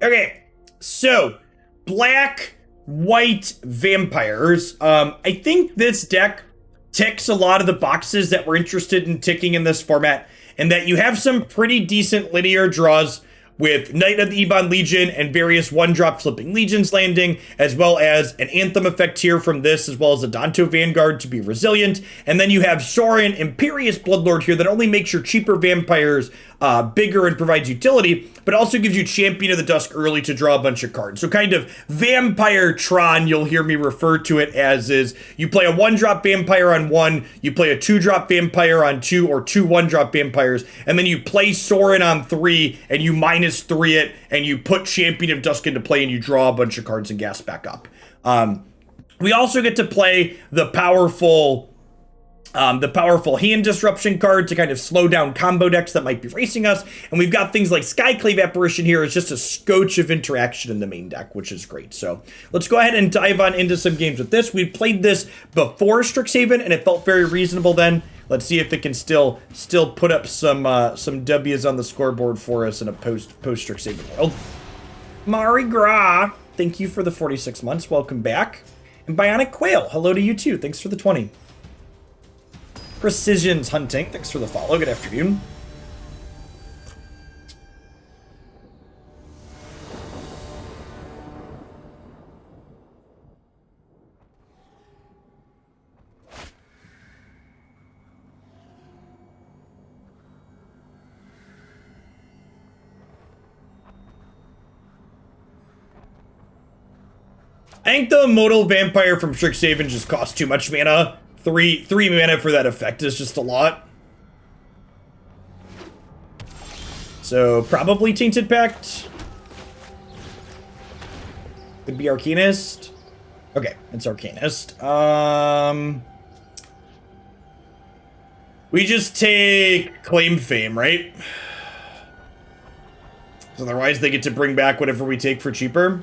Okay, so black, white vampires. I think this deck ticks a lot of the boxes that we're interested in ticking in this format, and that you have some pretty decent linear draws with Knight of the Ebon Legion and various one-drop Flipping Legions landing, as well as an Anthem effect here from this, as well as Adanto Vanguard to be resilient. And then you have Sorin, Imperious Bloodlord here that only makes your cheaper vampires bigger and provides utility, but also gives you Champion of the Dusk early to draw a bunch of cards. So kind of Vampire Tron, you'll hear me refer to it as, is you play a one-drop vampire on 1, you play a 2-drop vampire on 2, or 2 one-drop vampires, and then you play Sorin on 3, and you -3 it, and you put Champion of Dusk into play, and you draw a bunch of cards and gas back up. We also get to play the powerful hand disruption card to kind of slow down combo decks that might be racing us. And we've got things like Skyclave Apparition here. It's just a scotch of interaction in the main deck, which is great. So let's go ahead and dive on into some games with this. We played this before Strixhaven, and it felt very reasonable then. Let's see if it can still put up some W's on the scoreboard for us in a post Strixhaven world. Mari Gra, thank you for the 46 months. Welcome back. And Bionic Quail, hello to you too. Thanks for the 20. Precision's Hunting, thanks for the follow. Good afternoon. I think the Modal Vampire from Strixhaven just costs too much mana. Three mana for that effect is just a lot. So probably Tainted Pact. Could be Arcanist. Okay, it's Arcanist. We just take Claim Fame, right? Otherwise they get to bring back whatever we take for cheaper.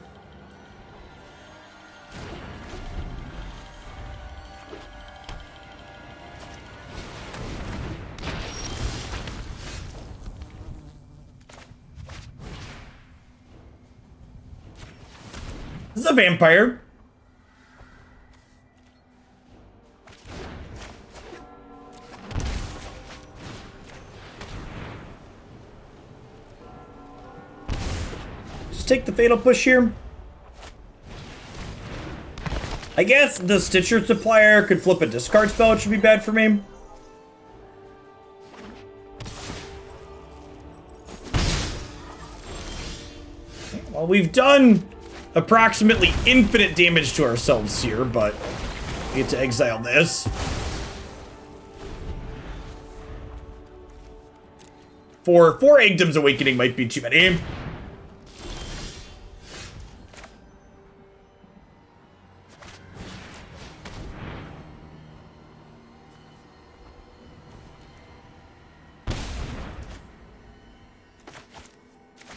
This is a vampire. Just take the Fatal Push here. I guess the Stitcher Supplier could flip a discard spell, which would be bad for me. Well, we've done approximately infinite damage to ourselves here, but we get to exile this. Four Agdom's Awakening might be too many.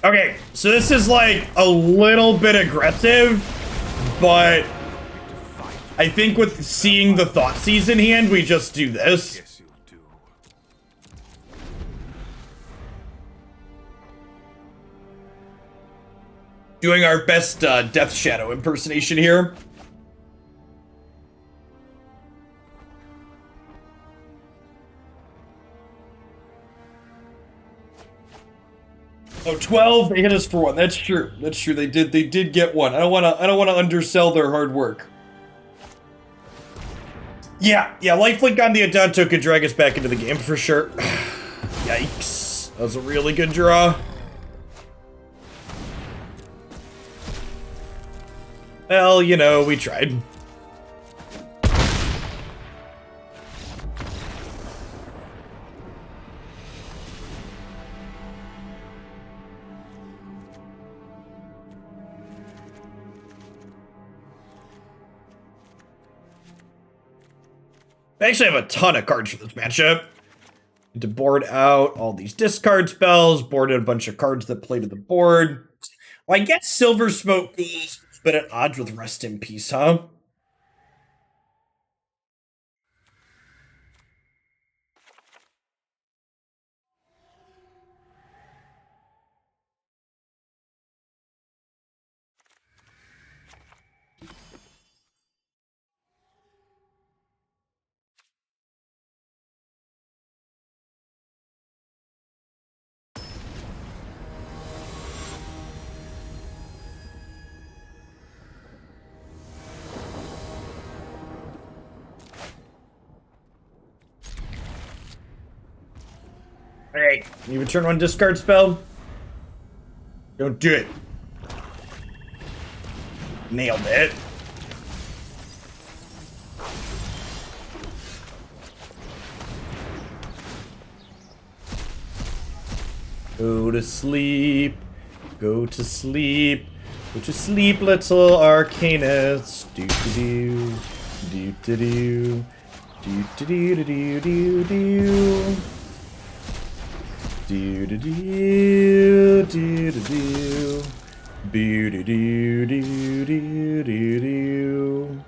Okay, so this is like a little bit aggressive, but I think with seeing the Thoughtseize in hand, we just do this. Doing our best Death Shadow impersonation here. Oh, 12, they hit us for 1. That's true. That's true. They did get 1. I don't wanna undersell their hard work. Yeah, lifelink on the Adanto could drag us back into the game for sure. Yikes. That was a really good draw. Well, you know, we tried. I actually have a ton of cards for this matchup. To board out all these discard spells, board out a bunch of cards that play to the board. Well, I guess Silversmote Ghouls, but at odds with Rest in Peace, huh? Alright, you return one discard spell. Don't do it. Nailed it. Go to sleep. Go to sleep. Go to sleep, little Arcanus. Do-do-do. Do-do-do. Do-do-do-do-do-do-do. Do-do-do. Do-do-do. Boo-do-do-do-do-do-do.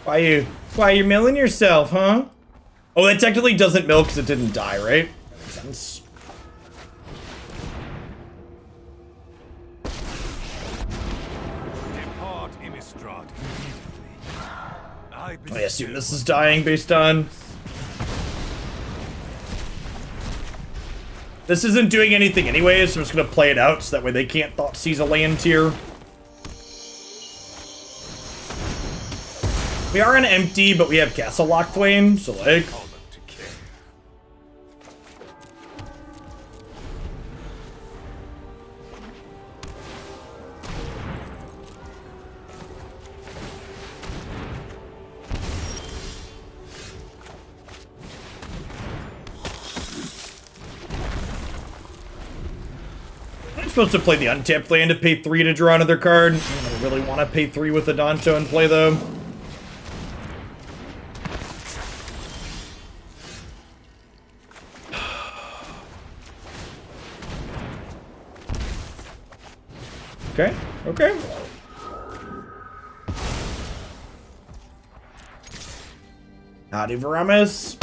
Why you milling yourself, huh? Oh, that technically doesn't mill because it didn't die, right? That makes sense. I assume this is dying based on... This isn't doing anything anyways, so I'm just gonna play it out so that way they can't Thoughtseize a land here. We are on empty, but we have Castle Locthwain, so like... I'm supposed to play the untapped land to pay 3 to draw another card. I don't really want to pay 3 with Adanto and play though. Okay, okay. Howdy, Varamis.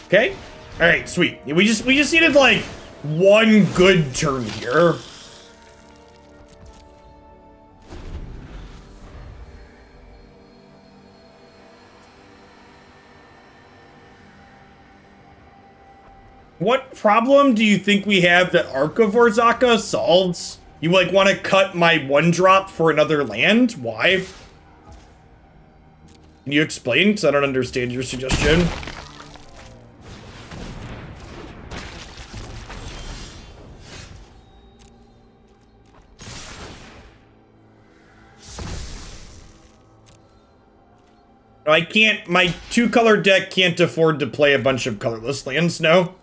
Okay. All right. Sweet. We just needed like one good turn here. What problem do you think we have that Arc of Orzhov solves? You like want to cut my 1-drop for another land? Why? Can you explain? Because I don't understand your suggestion. I can't, my 2-color deck can't afford to play a bunch of colorless lands, no?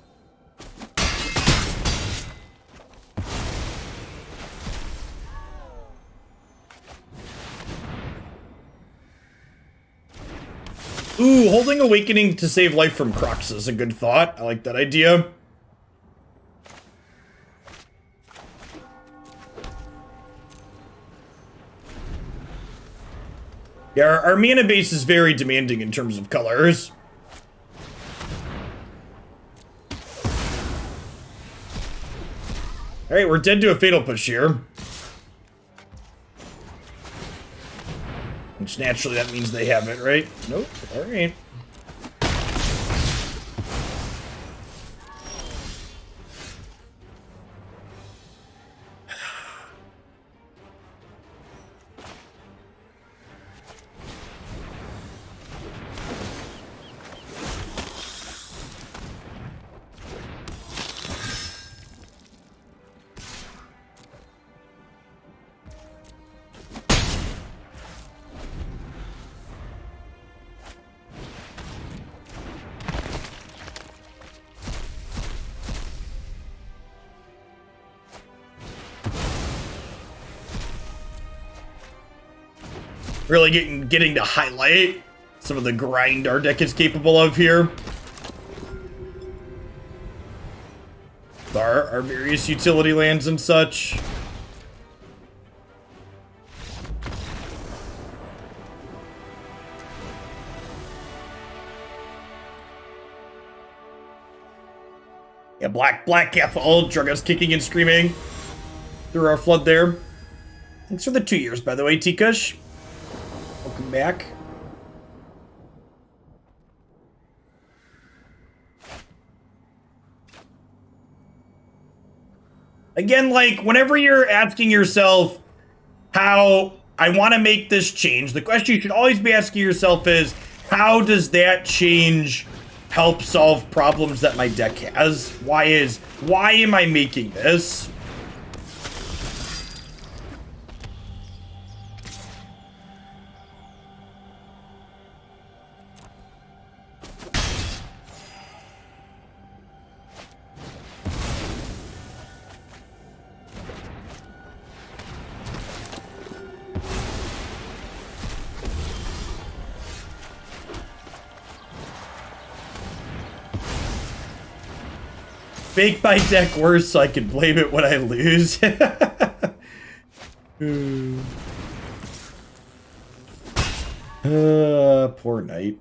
Ooh, holding Awakening to save life from Crocs is a good thought. I like that idea. Yeah, our mana base is very demanding in terms of colors. Alright, we're dead to a Fatal Push here. Which naturally that means they have it, right? Nope. Alright. Really getting to highlight some of the grind our deck is capable of here. our various utility lands and such. Yeah, Black Cathol, Druggus kicking and screaming through our flood there. Thanks for the 2 years, by the way, T-Kush. Welcome back. Again, like, whenever you're asking yourself how I want to make this change, the question you should always be asking yourself is, how does that change help solve problems that my deck has? Why am I making this? Make my deck worse so I can blame it when I lose. Poor knight.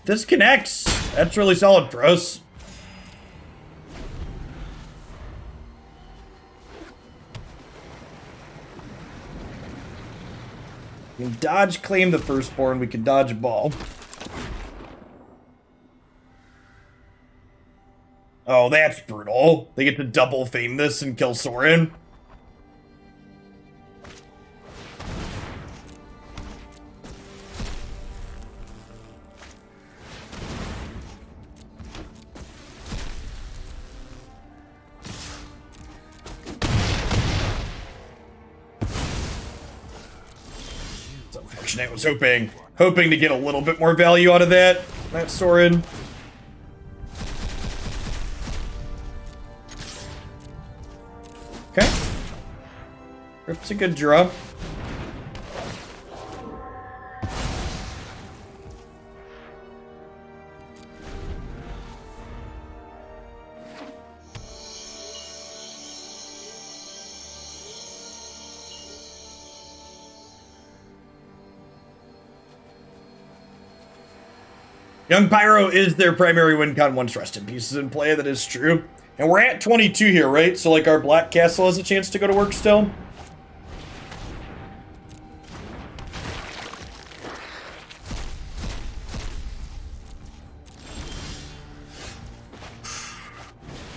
This connects. That's really solid for us. We can dodge claim the firstborn. We can dodge a ball. Oh, that's brutal. They get to double fame this and kill Sorin. I was hoping to get a little bit more value out of that Sorin. Okay. It's a good draw. Young Pyro is their primary win con once rest in pieces in play, that is true. And we're at 22 here, right? So like our Black Castle has a chance to go to work still.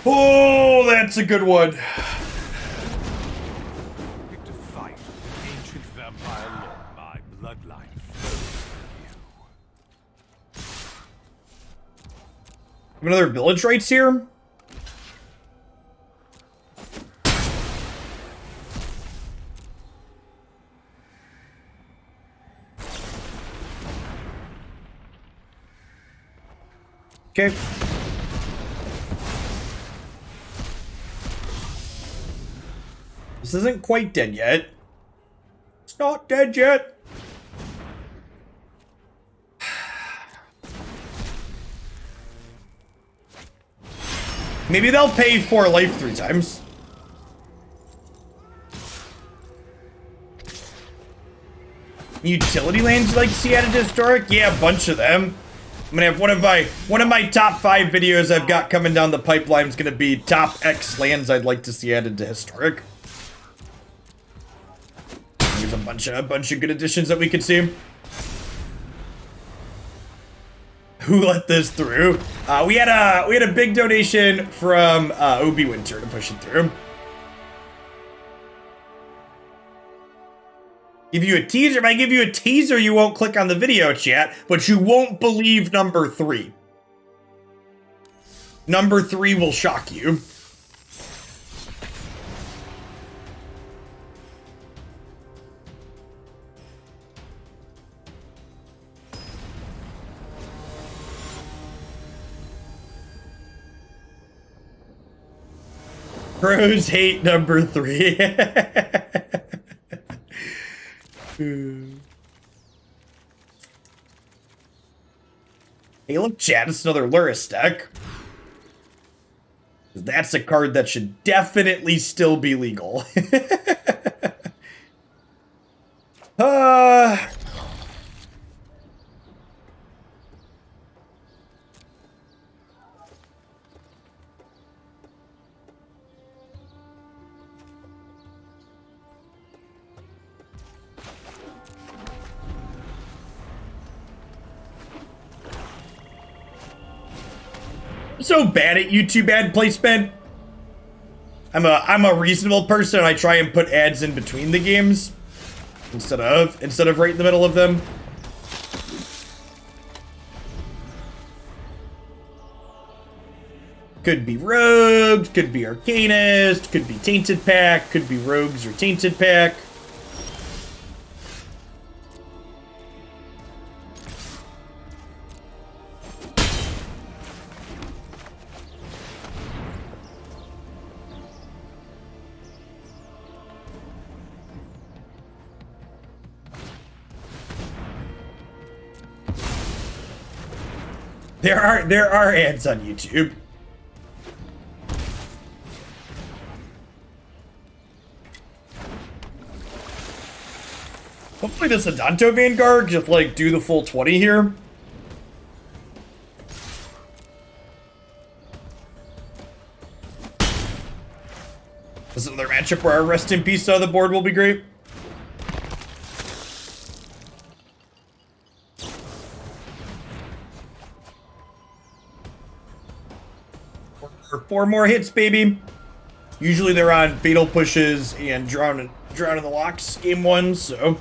Oh, that's a good one. Pick to fight with ancient vampire lord, my bloodline. Another village rights here. Okay. This isn't quite dead yet. It's not dead yet. Maybe they'll pay for life 3 times. Utility lands you like to see added to historic? Yeah, a bunch of them. I'm gonna have one of my top 5 videos I've got coming down the pipeline is gonna be top X lands I'd like to see added to historic. There's a bunch of good additions that we could see. Who let this through? We had a big donation from Obi Winter to push it through. Give you a teaser. If I give you a teaser, you won't click on the video chat, but you won't believe number 3. Number 3 will shock you. Pros hate number 3. Hey, look, chat, it's another Lurus deck. That's a card that should definitely still be legal. I'm so bad at YouTube ad placement. I'm a reasonable person. I try and put ads in between the games instead of right in the middle of them. Could be Rogues, could be Arcanist, could be Tainted Pack, could be Rogues or Tainted Pack. There are ads on YouTube. Hopefully this Adanto Vanguard just like do the full 20 here. This is another matchup where our Rest in Peace on the board will be great. Four more hits, baby. Usually they're on Fatal Pushes and Drown in the Locks game 1, so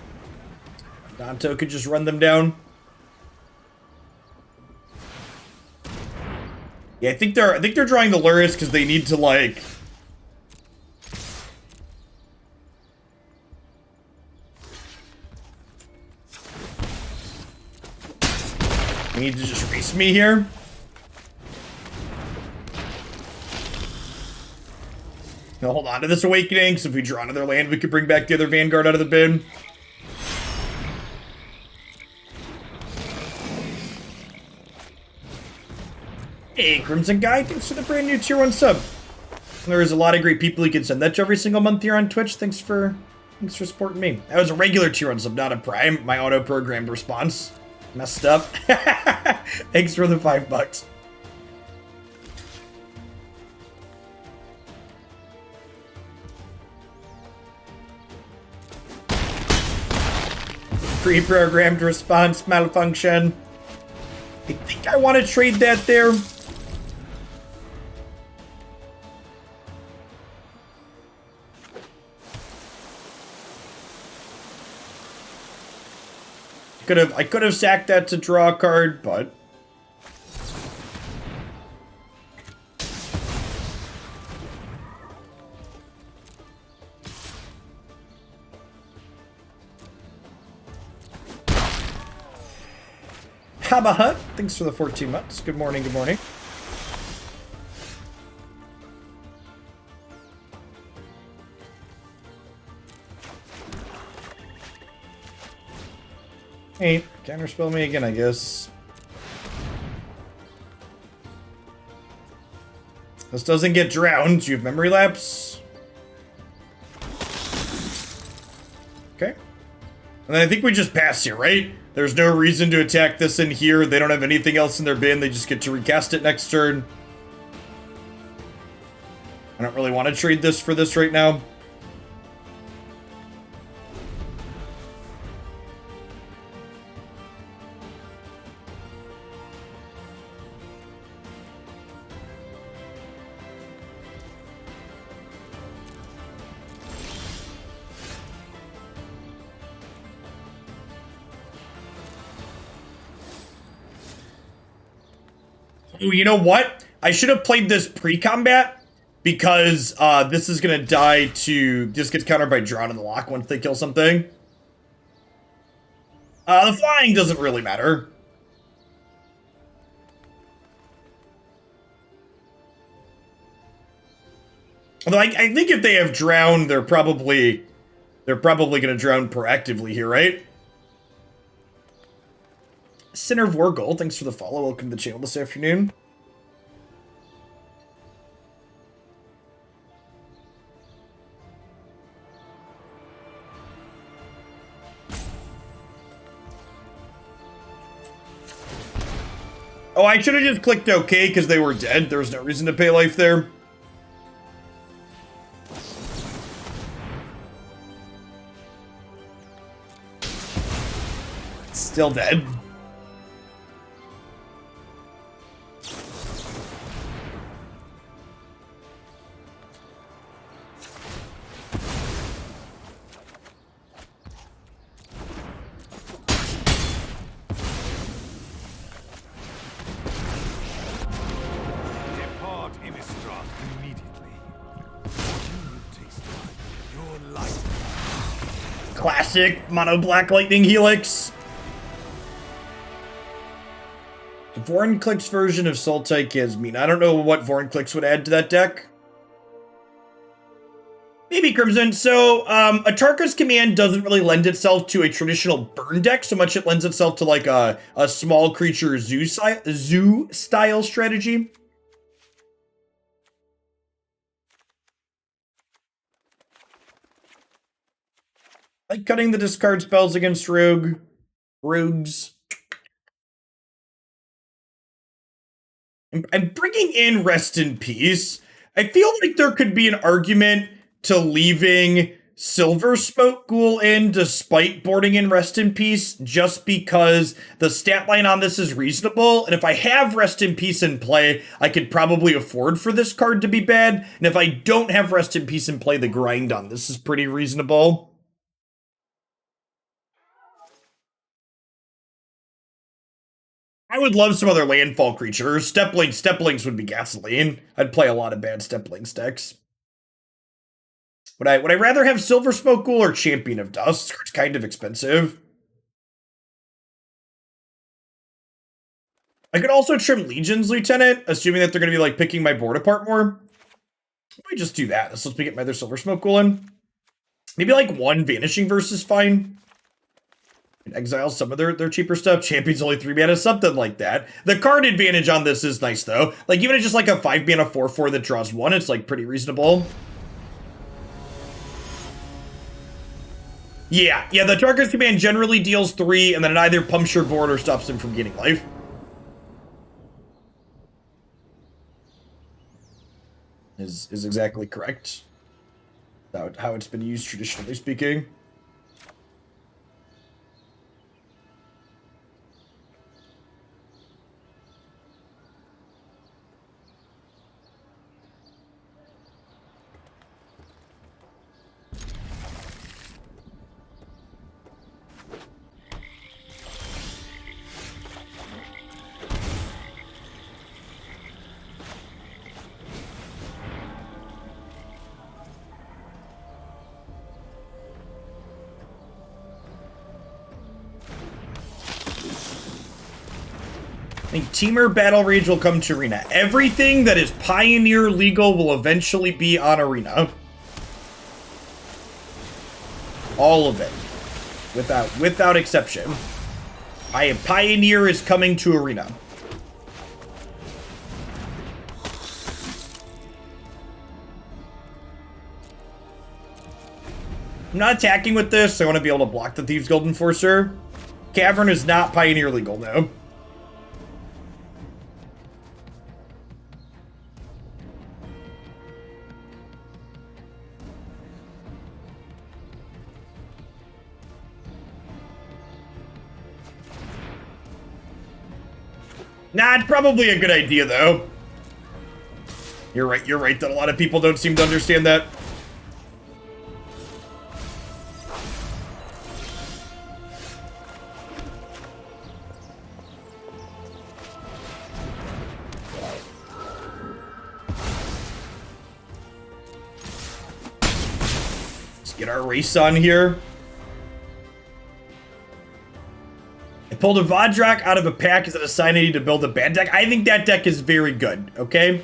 Adanto could just run them down. Yeah, I think they're drawing the Lurus because they need to like just race me here. Now hold on to this Awakening, so if we draw another land, we could bring back the other Vanguard out of the bin. Hey, Crimson Guy, thanks for the brand new tier 1 sub. There's a lot of great people you can send that to every single month here on Twitch. Thanks for supporting me. That was a regular tier 1 sub, not a Prime. My auto-programmed response messed up. Thanks for the $5. Pre-programmed response malfunction. I think I want to trade that there. I could have sacked that to draw a card, but Haba Hut, thanks for the 14 months. Good morning, good morning. Hey, counterspell me again, I guess. This doesn't get drowned. You have memory lapse. Okay. And then I think we just pass here, right? There's no reason to attack this in here. They don't have anything else in their bin. They just get to recast it next turn. I don't really want to trade this for this right now. Ooh, you know what? I should have played this pre-combat because this is gonna die to just gets countered by Drawn in the Lock once they kill something. The flying doesn't really matter. Although I think if they have Drown, they're probably gonna drown proactively here, right? Sinner Vorgol, thanks for the follow. Welcome to the channel this afternoon. Oh, I should have just clicked OK because they were dead. There was no reason to pay life there. Still dead. Depart Innistrad immediately. You will taste your life. Classic mono black lightning helix. Vorinclick's version of Sultai Yasmin. I don't know what Vorinclick's would add to that deck. Maybe Crimson. So, Atarka's Command doesn't really lend itself to a traditional burn deck so much it lends itself to like a small creature zoo style strategy. Like cutting the discard spells against rogues. I'm bringing in Rest in Peace. I feel like there could be an argument to leaving Silversmote Ghoul in despite boarding in Rest in Peace just because the stat line on this is reasonable. And if I have Rest in Peace in play, I could probably afford for this card to be bad. And if I don't have Rest in Peace in play, the grind on this is pretty reasonable. I would love some other landfall creatures. Steplings would be gasoline. I'd play a lot of bad Steplings decks. Would I rather have Silversmote Ghoul or Champion of Dusk? It's kind of expensive. I could also trim Legion's Lieutenant, assuming that they're going to be like picking my board apart more. Let me just do that. This lets me get my other Silversmote Ghoul in. Maybe like one Vanishing Verse is fine. And exile some of their cheaper stuff. Champion's only 3 mana, something like that. The card advantage on this is nice though. Like even at just like a 5 mana 4/4 that draws 1, it's like pretty reasonable. Yeah, the Tarkar's Command generally deals 3 and then it either pumps your board or stops him from gaining life. Is exactly correct. That's how it's been used traditionally speaking. I think Teamer Battle Rage will come to Arena. Everything that is Pioneer legal will eventually be on Arena. All of it. Without exception. Pioneer is coming to Arena. I'm not attacking with this. I want to be able to block the Thieves Guild Enforcer. Cavern is not Pioneer legal, no. Nah, it's probably a good idea, though. You're right that a lot of people don't seem to understand that. Get our race on here. I pulled a Vodrak out of a pack. Is it a sign I need to build a bad deck? I think that deck is very good, okay?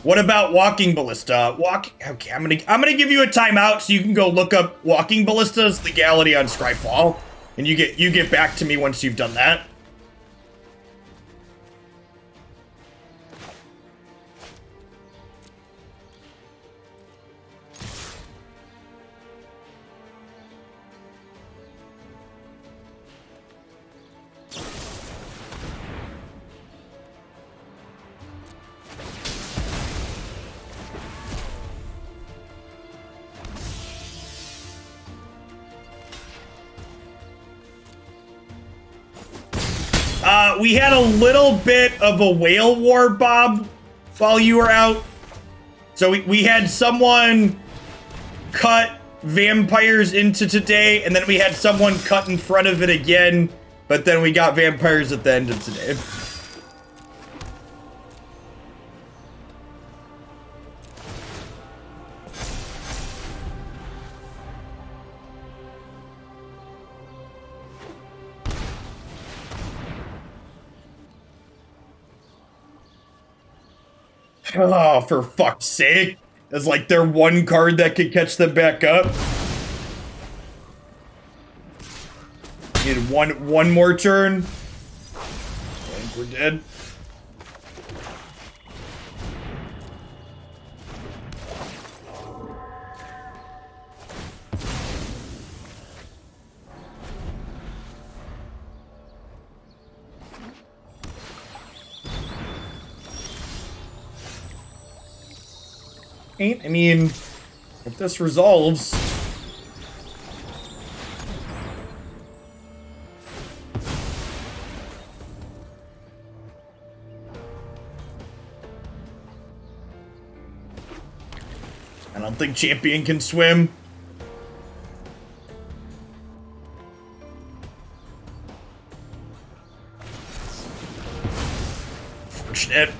What about Walking Ballista? Okay, I'm gonna give you a timeout so you can go look up Walking Ballista's legality on Scryfall, and you get back to me once you've done that. We had a little bit of a whale war, Bob, while you were out. So we had someone cut vampires into today, and then we had someone cut in front of it again, but then we got vampires at the end of today. Oh, for fuck's sake. It's like their one card that could catch them back up. Need one more turn. I think we're dead. I mean, if this resolves... I don't think Champion can swim. Fortunate.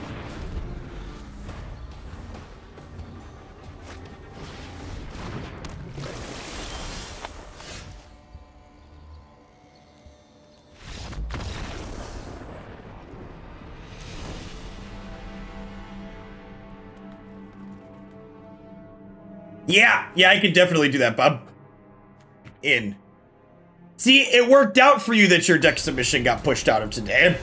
Yeah, I could definitely do that, Bob. In. See, it worked out for you that your deck submission got pushed out of today.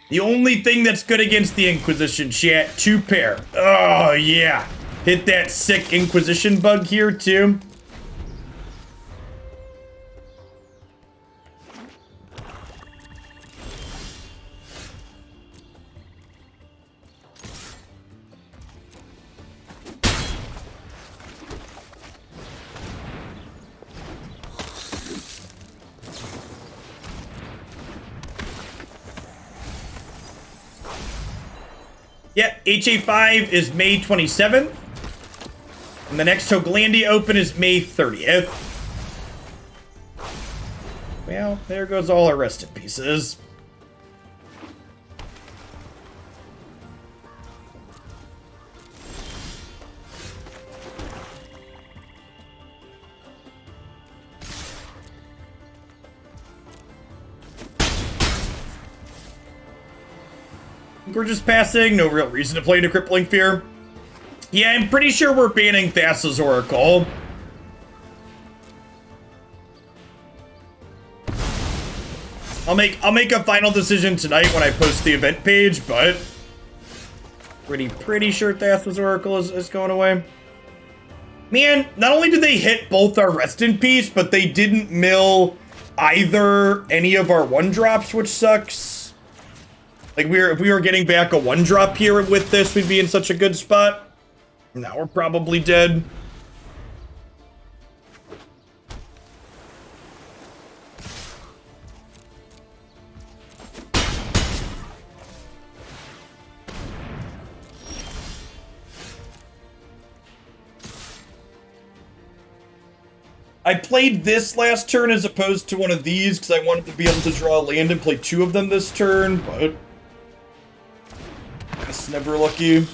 The only thing that's good against the Inquisition, chat, 2-pair. Oh, yeah. Hit that sick Inquisition bug here, too. Yeah, HA5 is May 27th. And the next Hoglandia Open is May 30th. Well, there goes all our rest in pieces. We're just passing, no real reason to play into Crippling Fear. Yeah, I'm pretty sure we're banning Thassa's Oracle. I'll make a final decision tonight when I post the event page, but pretty sure Thassa's Oracle is going away. Man, not only did they hit both our Rest in Peace, but they didn't mill any of our 1-drops, which sucks. Like, if we were getting back a 1-drop here with this, we'd be in such a good spot. Now we're probably dead. I played this last turn as opposed to one of these because I wanted to be able to draw a land and play 2 of them this turn, but it's never lucky.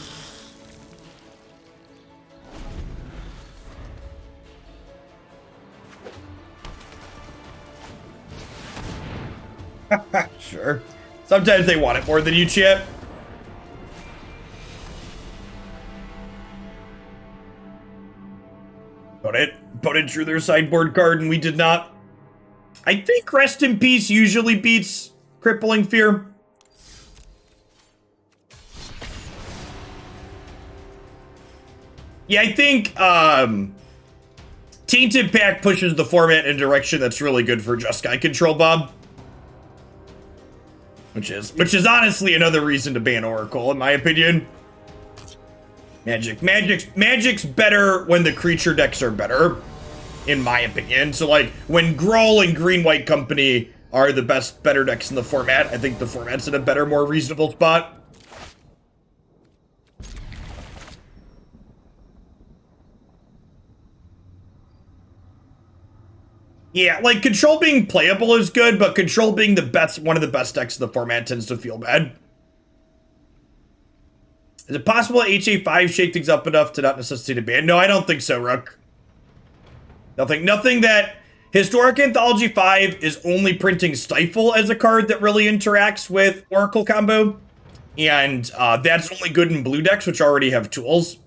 Sure. Sometimes they want it more than you, Chip. Opponent drew their sideboard card and we did not. I think Rest in Peace usually beats Crippling Fear. Yeah, I think Tainted Pact pushes the format in a direction that's really good for Jeskai control, Bob. Which is honestly another reason to ban Oracle, in my opinion. Magic's better when the creature decks are better, in my opinion. So, like, when Gruul and Green-White Company are the better decks in the format, I think the format's in a better, more reasonable spot. Yeah, like, Control being playable is good, but Control being one of the best decks in the format tends to feel bad. Is it possible that HA5 shake things up enough to not necessitate a ban? No, I don't think so, Rook. Nothing that... Historic Anthology 5 is only printing Stifle as a card that really interacts with Oracle combo. And that's only good in blue decks, which already have tools.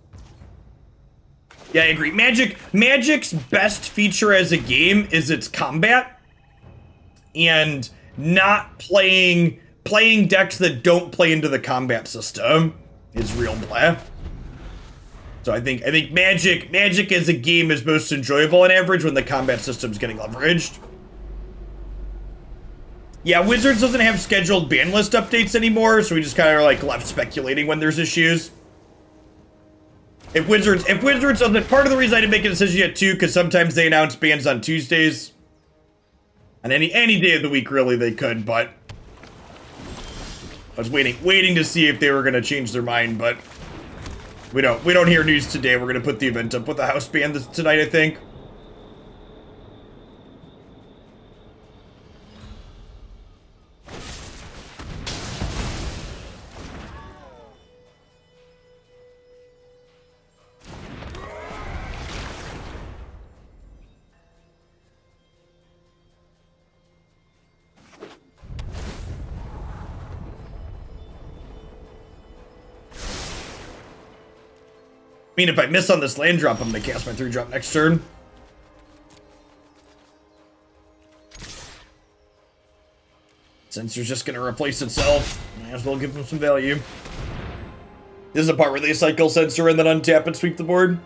Yeah, I agree. Magic's best feature as a game is its combat. And not playing decks that don't play into the combat system is real play. So I think Magic as a game is most enjoyable on average when the combat system's getting leveraged. Yeah, Wizards doesn't have scheduled ban list updates anymore, so we just kind of like left speculating when there's issues. If Wizards doesn't, part of the reason I didn't make a decision yet too, because sometimes they announce bans on Tuesdays. And any day of the week really they could, but I was waiting to see if they were gonna change their mind, but we don't hear news today. We're gonna put the event up with the house ban tonight, I think. I mean, if I miss on this land drop, I'm gonna cast my 3-drop next turn. Sensor's just gonna replace itself. Might as well give them some value. This is the part where they cycle Sensor and then untap and sweep the board.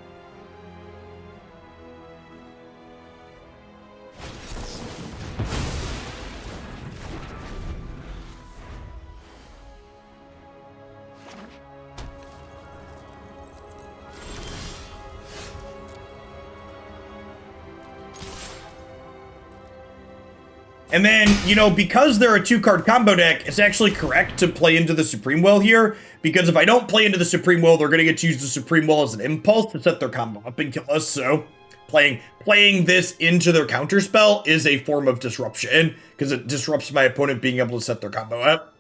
And then, you know, because they're a 2-card combo deck, it's actually correct to play into the Supreme Will here, because if I don't play into the Supreme Will, they're going to get to use the Supreme Will as an impulse to set their combo up and kill us, so playing this into their counterspell is a form of disruption, because it disrupts my opponent being able to set their combo up.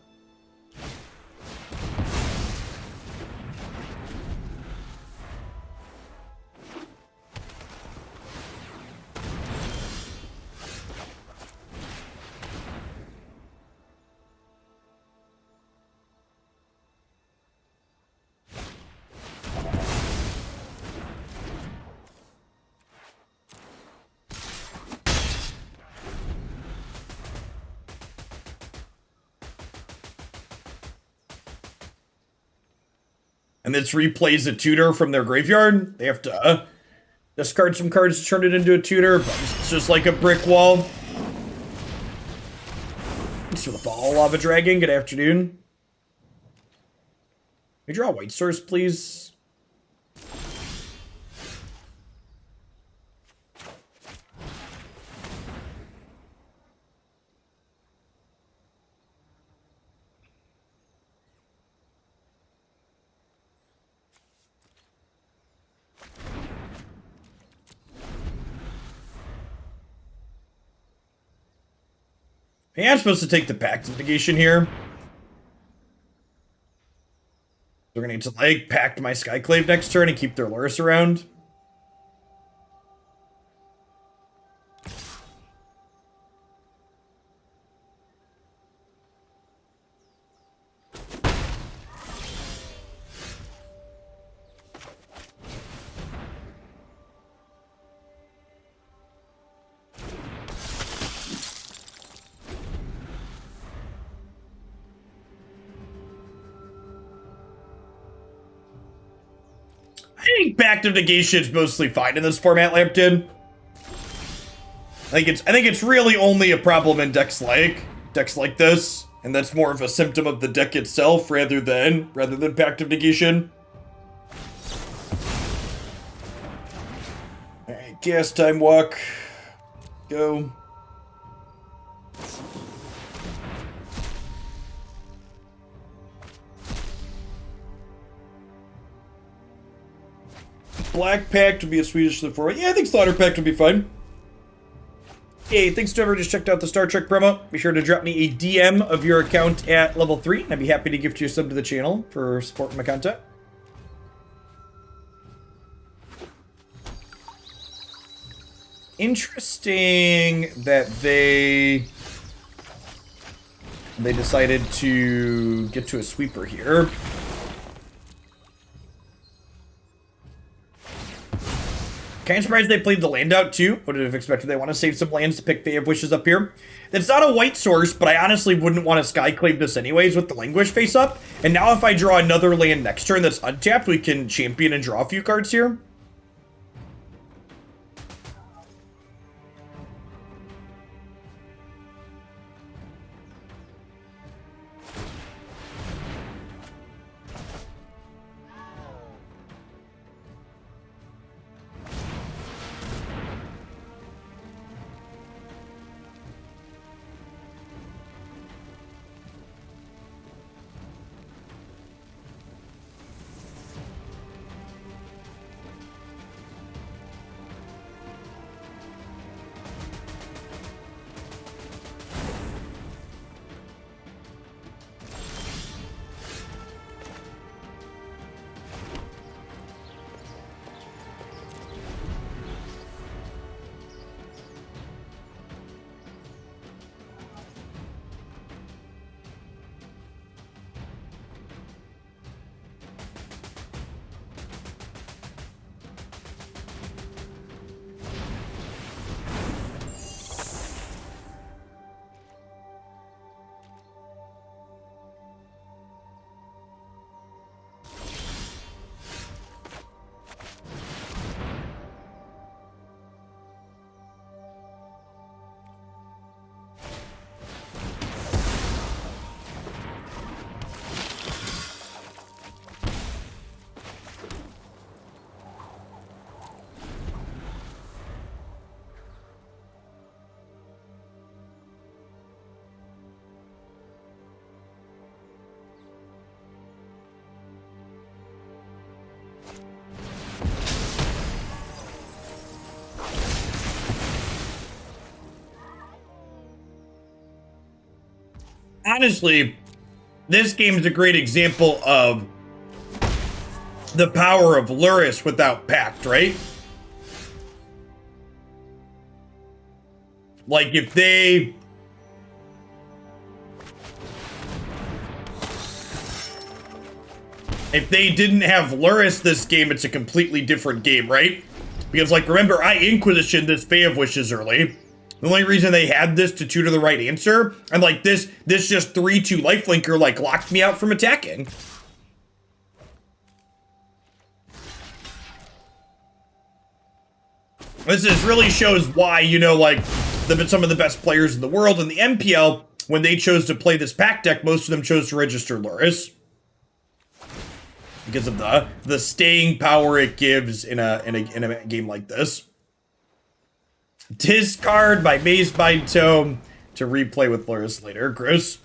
and this replays a tutor from their graveyard, they have to discard some cards to turn it into a tutor, but it's just like a brick wall. Thanks for the ball, Lava Dragon. Good afternoon. Can we draw a white source, please? Yeah, I'm supposed to take the Pact of Negation here. We're gonna need to, like, Pact my Skyclave next turn and keep their Lurus around. I think Pact of Negation is mostly fine in this format, Lampton. I think it's really only a problem in decks like this, and that's more of a symptom of the deck itself rather than Pact of Negation. Alright, Gas Time Walk. Go. Black Pact would be a Swedish for. Yeah, I think Slaughter Pact would be fine. Hey, thanks to whoever just checked out the Star Trek promo. Be sure to drop me a DM of your account at level 3, and I'd be happy to gift you a sub to the channel for supporting my content. Interesting that they decided to get to a sweeper here. Kind of surprised they played the land out too. Would have expected they want to save some lands to pick Fae of Wishes up here. It's not a white source, but I honestly wouldn't want to Skyclave this anyways with the Languish face up. And now if I draw another land next turn that's untapped, we can champion and draw a few cards here. Honestly, this game is a great example of the power of Lurus without Pact, right? Like, if they didn't have Lurus this game, it's a completely different game, right? Because, like, remember, I Inquisitioned this Fae of Wishes early. The only reason they had this to tutor the right answer, and, like, this just 3-2 lifelinker, like, locked me out from attacking. This is really shows why, you know, like, some of the best players in the world in the MPL, when they chose to play this pack deck, most of them chose to register Lurus. Because of the staying power it gives in a game like this. Discard by Mazebind Tome to replay with Lurus later. Gross.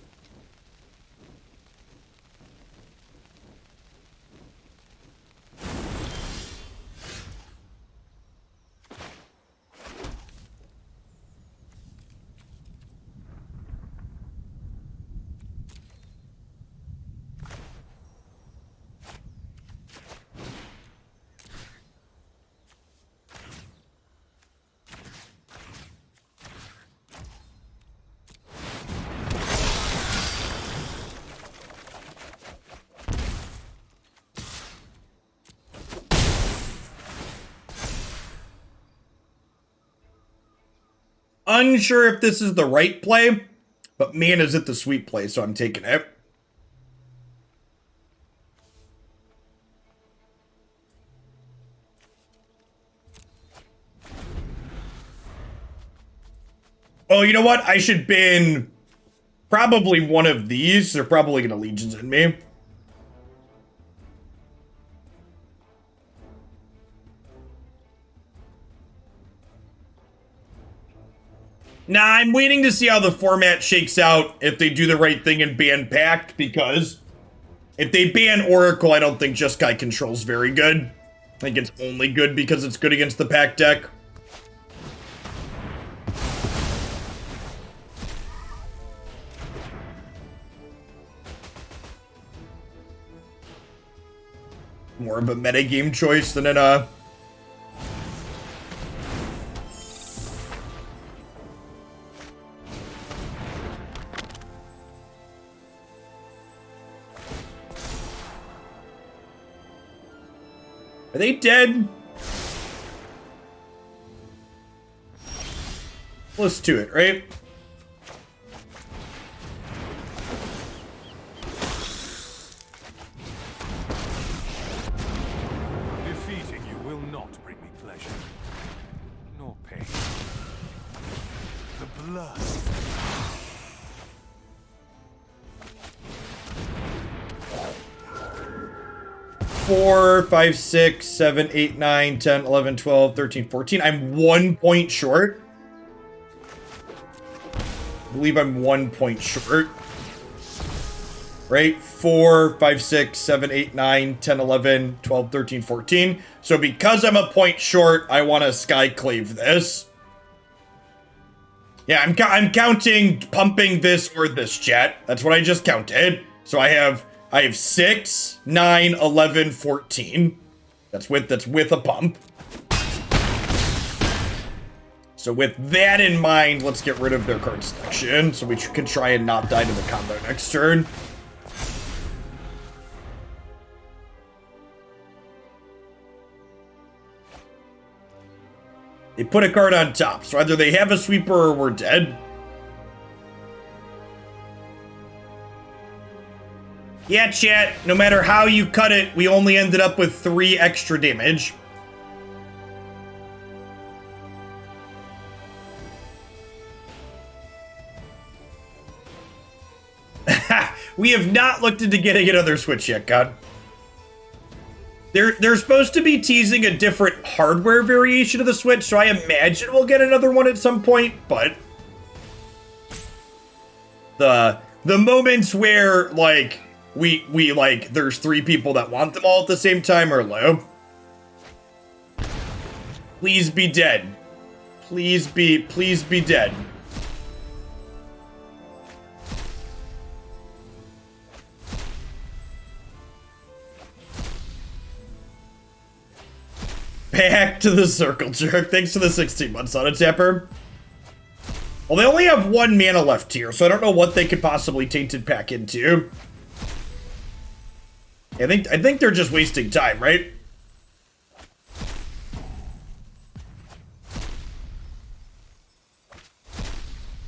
Unsure if this is the right play, but man, is it the sweet play, so I'm taking it. Oh, you know what? I should ban probably one of these. They're probably going to Legions in me. Nah, I'm waiting to see how the format shakes out if they do the right thing and ban Pact, because if they ban Oracle, I don't think Jeskai Control's very good. I think it's only good because it's good against the Pact deck. More of a metagame choice than an Are they dead? Let's do it, right? Defeating you will not bring me pleasure, nor pain. The blood. 4, 5, 6, 7, 8, 9, 10, 11, 12, 13, 14. I'm 1 point short. I believe I'm 1 point short. Right? 4, 5, 6, 7, 8, 9, 10, 11, 12, 13, 14. So because I'm a point short, I want to Skyclave this. Yeah, I'm counting pumping this or this, chat. That's what I just counted. So I have 6, 9, 11, 14. That's with a pump. So with that in mind, let's get rid of their card selection so we can try and not die to the combo next turn. They put a card on top, so either they have a sweeper or we're dead. Yeah, chat, no matter how you cut it, we only ended up with 3 extra damage. We have not looked into getting another Switch yet, God. They're supposed to be teasing a different hardware variation of the Switch, so I imagine we'll get another one at some point, but the moments where, like, we like, there's 3 people that want them all at the same time are low. Please be dead. Please be dead. Back to the circle jerk. Thanks for the 16 months on it, Tapper. Well, they only have 1 mana left here, so I don't know what they could possibly Tainted Pack into. I think they're just wasting time, right?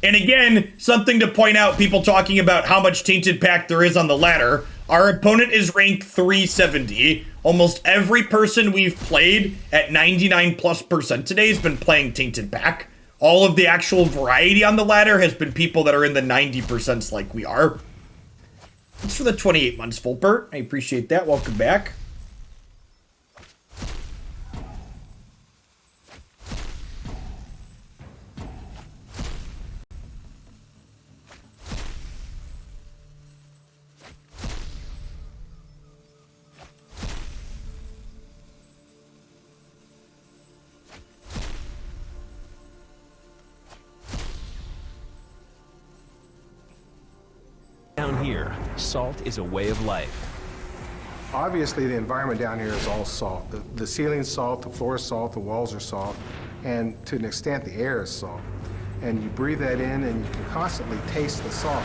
And again, something to point out, people talking about how much Tainted Pack there is on the ladder. Our opponent is ranked 370. Almost every person we've played at 99+% today has been playing Tainted Pack. All of the actual variety on the ladder has been people that are in the 90% like we are. Thanks for the 28 months, Fulpert. I appreciate that. Welcome back. Down here, salt is a way of life. Obviously, the environment down here is all salt. The ceiling's salt, the floor is salt, the walls are salt, and to an extent, the air is salt. And you breathe that in, and you can constantly taste the salt.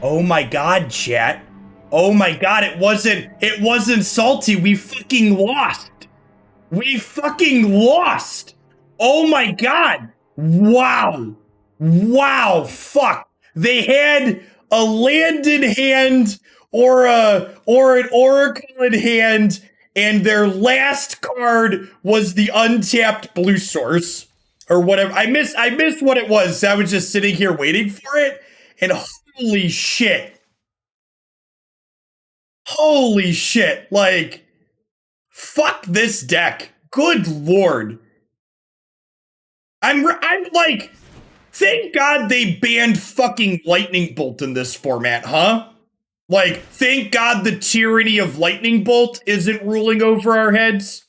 Oh my god, chat. Oh my god, it wasn't salty. We fucking lost. We fucking lost! Oh my god! Wow! Wow, fuck. They had a land in hand or an oracle in hand, and their last card was the untapped blue source. Or whatever. I missed what it was. I was just sitting here waiting for it, and holy shit. Holy shit. Like, fuck this deck. Good lord. I'm like, thank God they banned fucking Lightning Bolt in this format, huh? Like, thank God the tyranny of Lightning Bolt isn't ruling over our heads.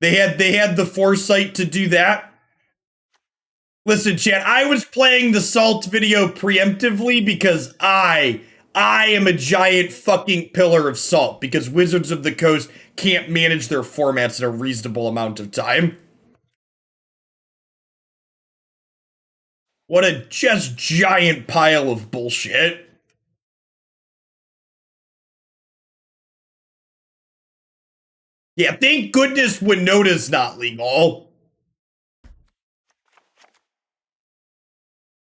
They had the foresight to do that. Listen, chat, I was playing the salt video preemptively because I am a giant fucking pillar of salt because Wizards of the Coast can't manage their formats in a reasonable amount of time. What a just giant pile of bullshit. Yeah, thank goodness Winota's not legal.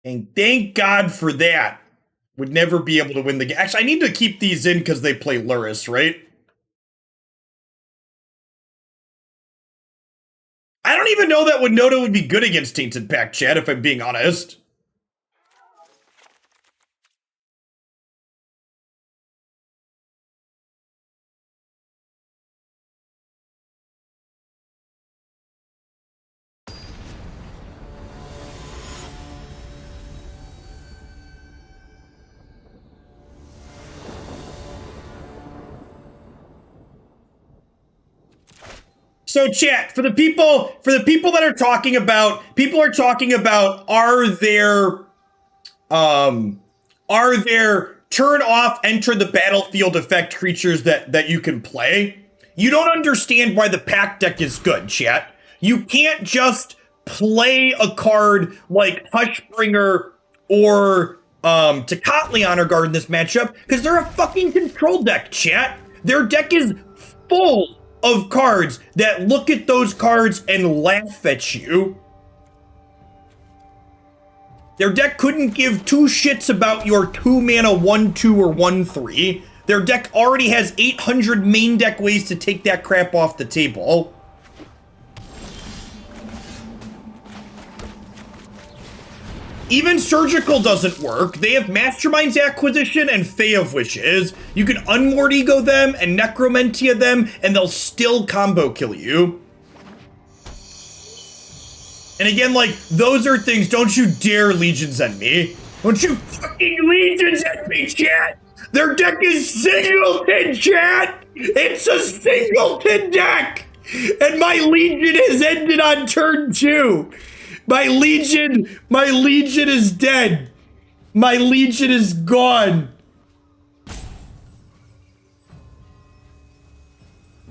And thank God for that. Would never be able to win the game. Actually, I need to keep these in because they play Lurus, right? I don't even know that Winota would be good against Tainted Pack, chat, if I'm being honest. So chat, for the people that are talking about, are there turn off enter the battlefield effect creatures that you can play? You don't understand why the pack deck is good, chat. You can't just play a card like Hushbringer or Tecatli Honor Guard in this matchup because they're a fucking control deck, chat. Their deck is full of cards that look at those cards and laugh at you. Their deck couldn't give two shits about your 2-mana 1/2 or 1/3. Their deck already has 800 main deck ways to take that crap off the table. Even Surgical doesn't work. They have Mastermind's Acquisition and Fae of Wishes. You can Unmoored Ego them and Necromentia them, and they'll still combo kill you. And again, like, those are things, don't you dare Legions at me. Don't you fucking Legions at me, chat! Their deck is Singleton, chat! It's a Singleton deck! And my Legion has ended on turn 2. My Legion is dead. My Legion is gone.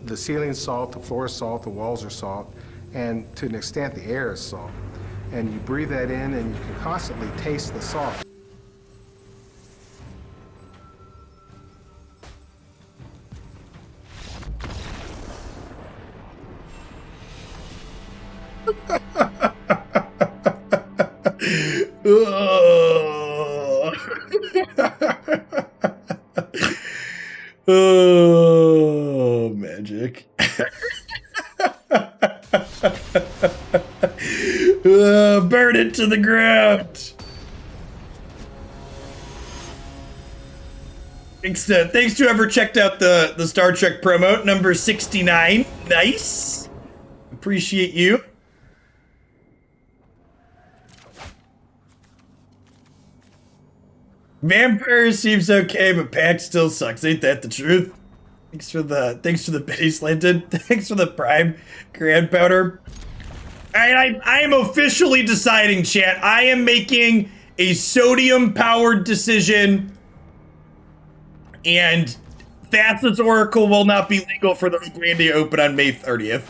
The ceiling's salt, the floor is salt, the walls are salt, and to an extent, the air is salt. And you breathe that in, and you can constantly taste the salt. Oh, magic. Burn it to the ground. Thanks to whoever checked out the Star Trek promo, number 69. Nice. Appreciate you. Vampire seems okay, but Pact still sucks. Ain't that the truth? Thanks for the Betty Slanted. Thanks for the Prime Grand Powder. I am officially deciding, chat. I am making a sodium-powered decision, and Thassa's Oracle will not be legal for the Grandia Open on May 30th.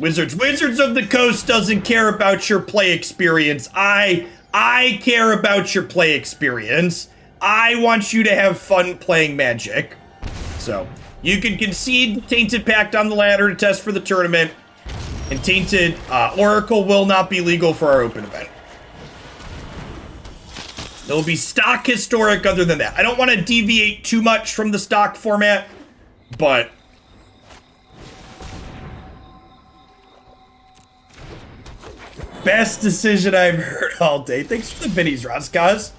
Wizards of the Coast doesn't care about your play experience. I care about your play experience. I want you to have fun playing Magic. So, you can concede the Tainted Pact on the ladder to test for the tournament, and Tainted Oracle will not be legal for our open event. It'll be stock historic other than that. I don't want to deviate too much from the stock format, but... best decision I've heard all day. Thanks for the Vinnies, Roskaz.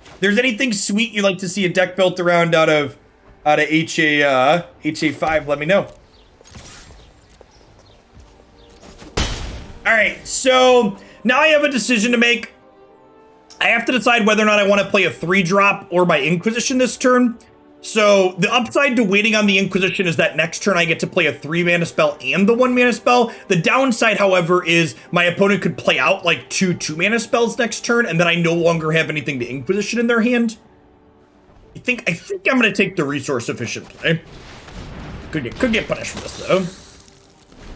If there's anything sweet you'd like to see a deck built around out of HA5, let me know. Alright, so now I have a decision to make. I have to decide whether or not I want to play a 3-drop or my Inquisition this turn. So the upside to waiting on the Inquisition is that next turn I get to play a 3-mana spell and the 1-mana spell. The downside, however, is my opponent could play out like 2 2-mana spells next turn, and then I no longer have anything to Inquisition in their hand. I think I'm gonna take the resource efficient play. Could get punished for this though.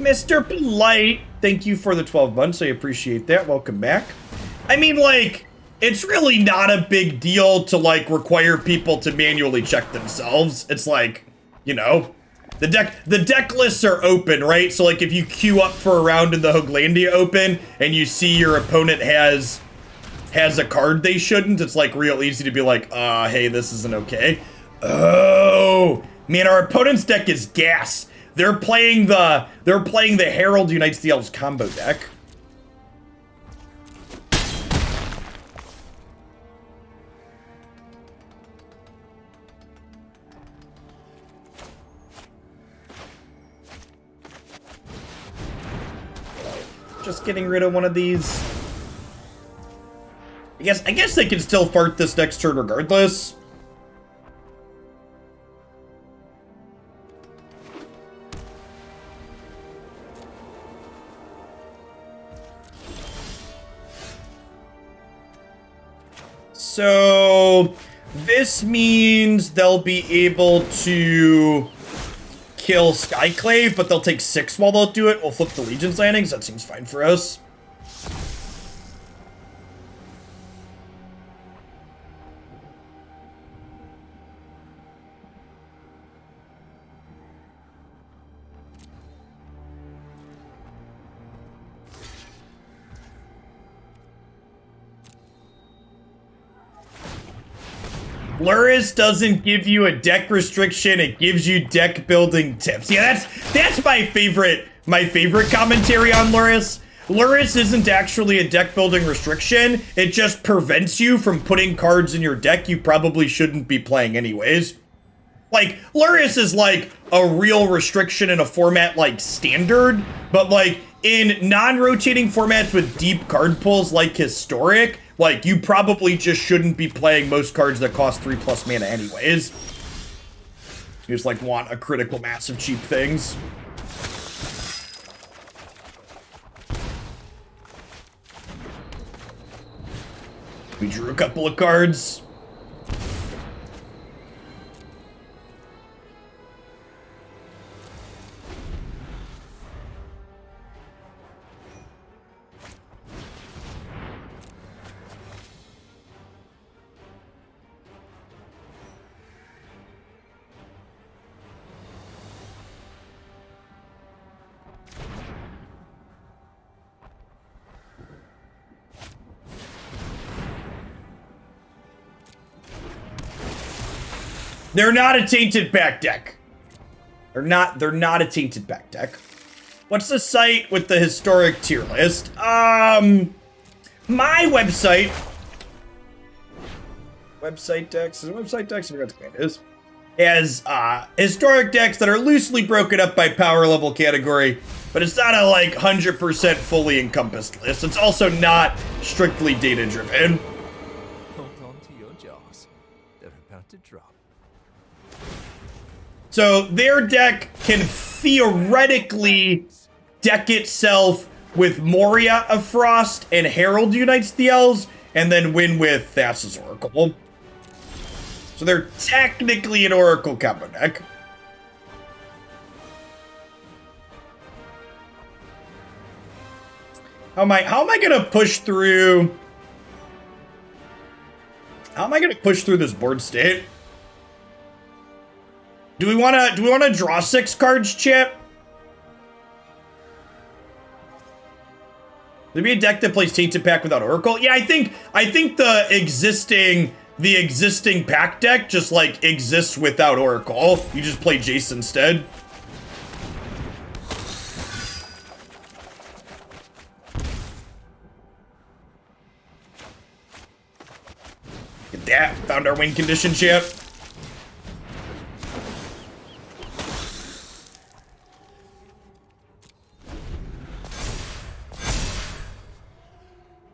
Mr. Polite, thank you for the 12 months. I appreciate that. Welcome back. I mean, like, it's really not a big deal to, like, require people to manually check themselves. It's like, you know, the deck lists are open, right? So, like, if you queue up for a round in the Hoaglandia Open and you see your opponent has a card they shouldn't, it's, like, real easy to be like, hey, this isn't okay. Oh, man, our opponent's deck is gas. They're playing the Herald Unites the Elves combo deck. Just getting rid of one of these. I guess they can still fart this next turn regardless. So this means they'll be able to kill Skyclave, but they'll take 6 while they'll do it. We'll flip the Legion's Landings. That seems fine for us. Lurus doesn't give you a deck restriction, it gives you deck building tips. Yeah, that's my favorite commentary on Lurus. Lurus isn't actually a deck building restriction, it just prevents you from putting cards in your deck you probably shouldn't be playing anyways. Like, Lurus is like a real restriction in a format like Standard, but like in non-rotating formats with deep card pools like Historic, like, you probably just shouldn't be playing most cards that cost 3+ mana anyways. You just, like, want a critical mass of cheap things. We drew a couple of cards. They're not a tainted pack deck. They're not a tainted pack deck. What's the site with the historic tier list? My website. Website decks. Is it website decks? I forgot what the name is. Has historic decks that are loosely broken up by power level category, but it's not a like 100% fully encompassed list. It's also not strictly data driven. Hold on to your jaws. They're about to drop. So their deck can theoretically deck itself with Moria of Frost and Herald Unites the Elves, and then win with Thassa's Oracle. So they're technically an Oracle combo deck. How am I gonna push through? How am I gonna push through this board state? Do we wanna draw 6 cards, Chip? There'd be a deck that plays Tainted Pack without Oracle. Yeah, I think the existing pack deck just like exists without Oracle. You just play Jace instead. Get that. Found our win condition, champ.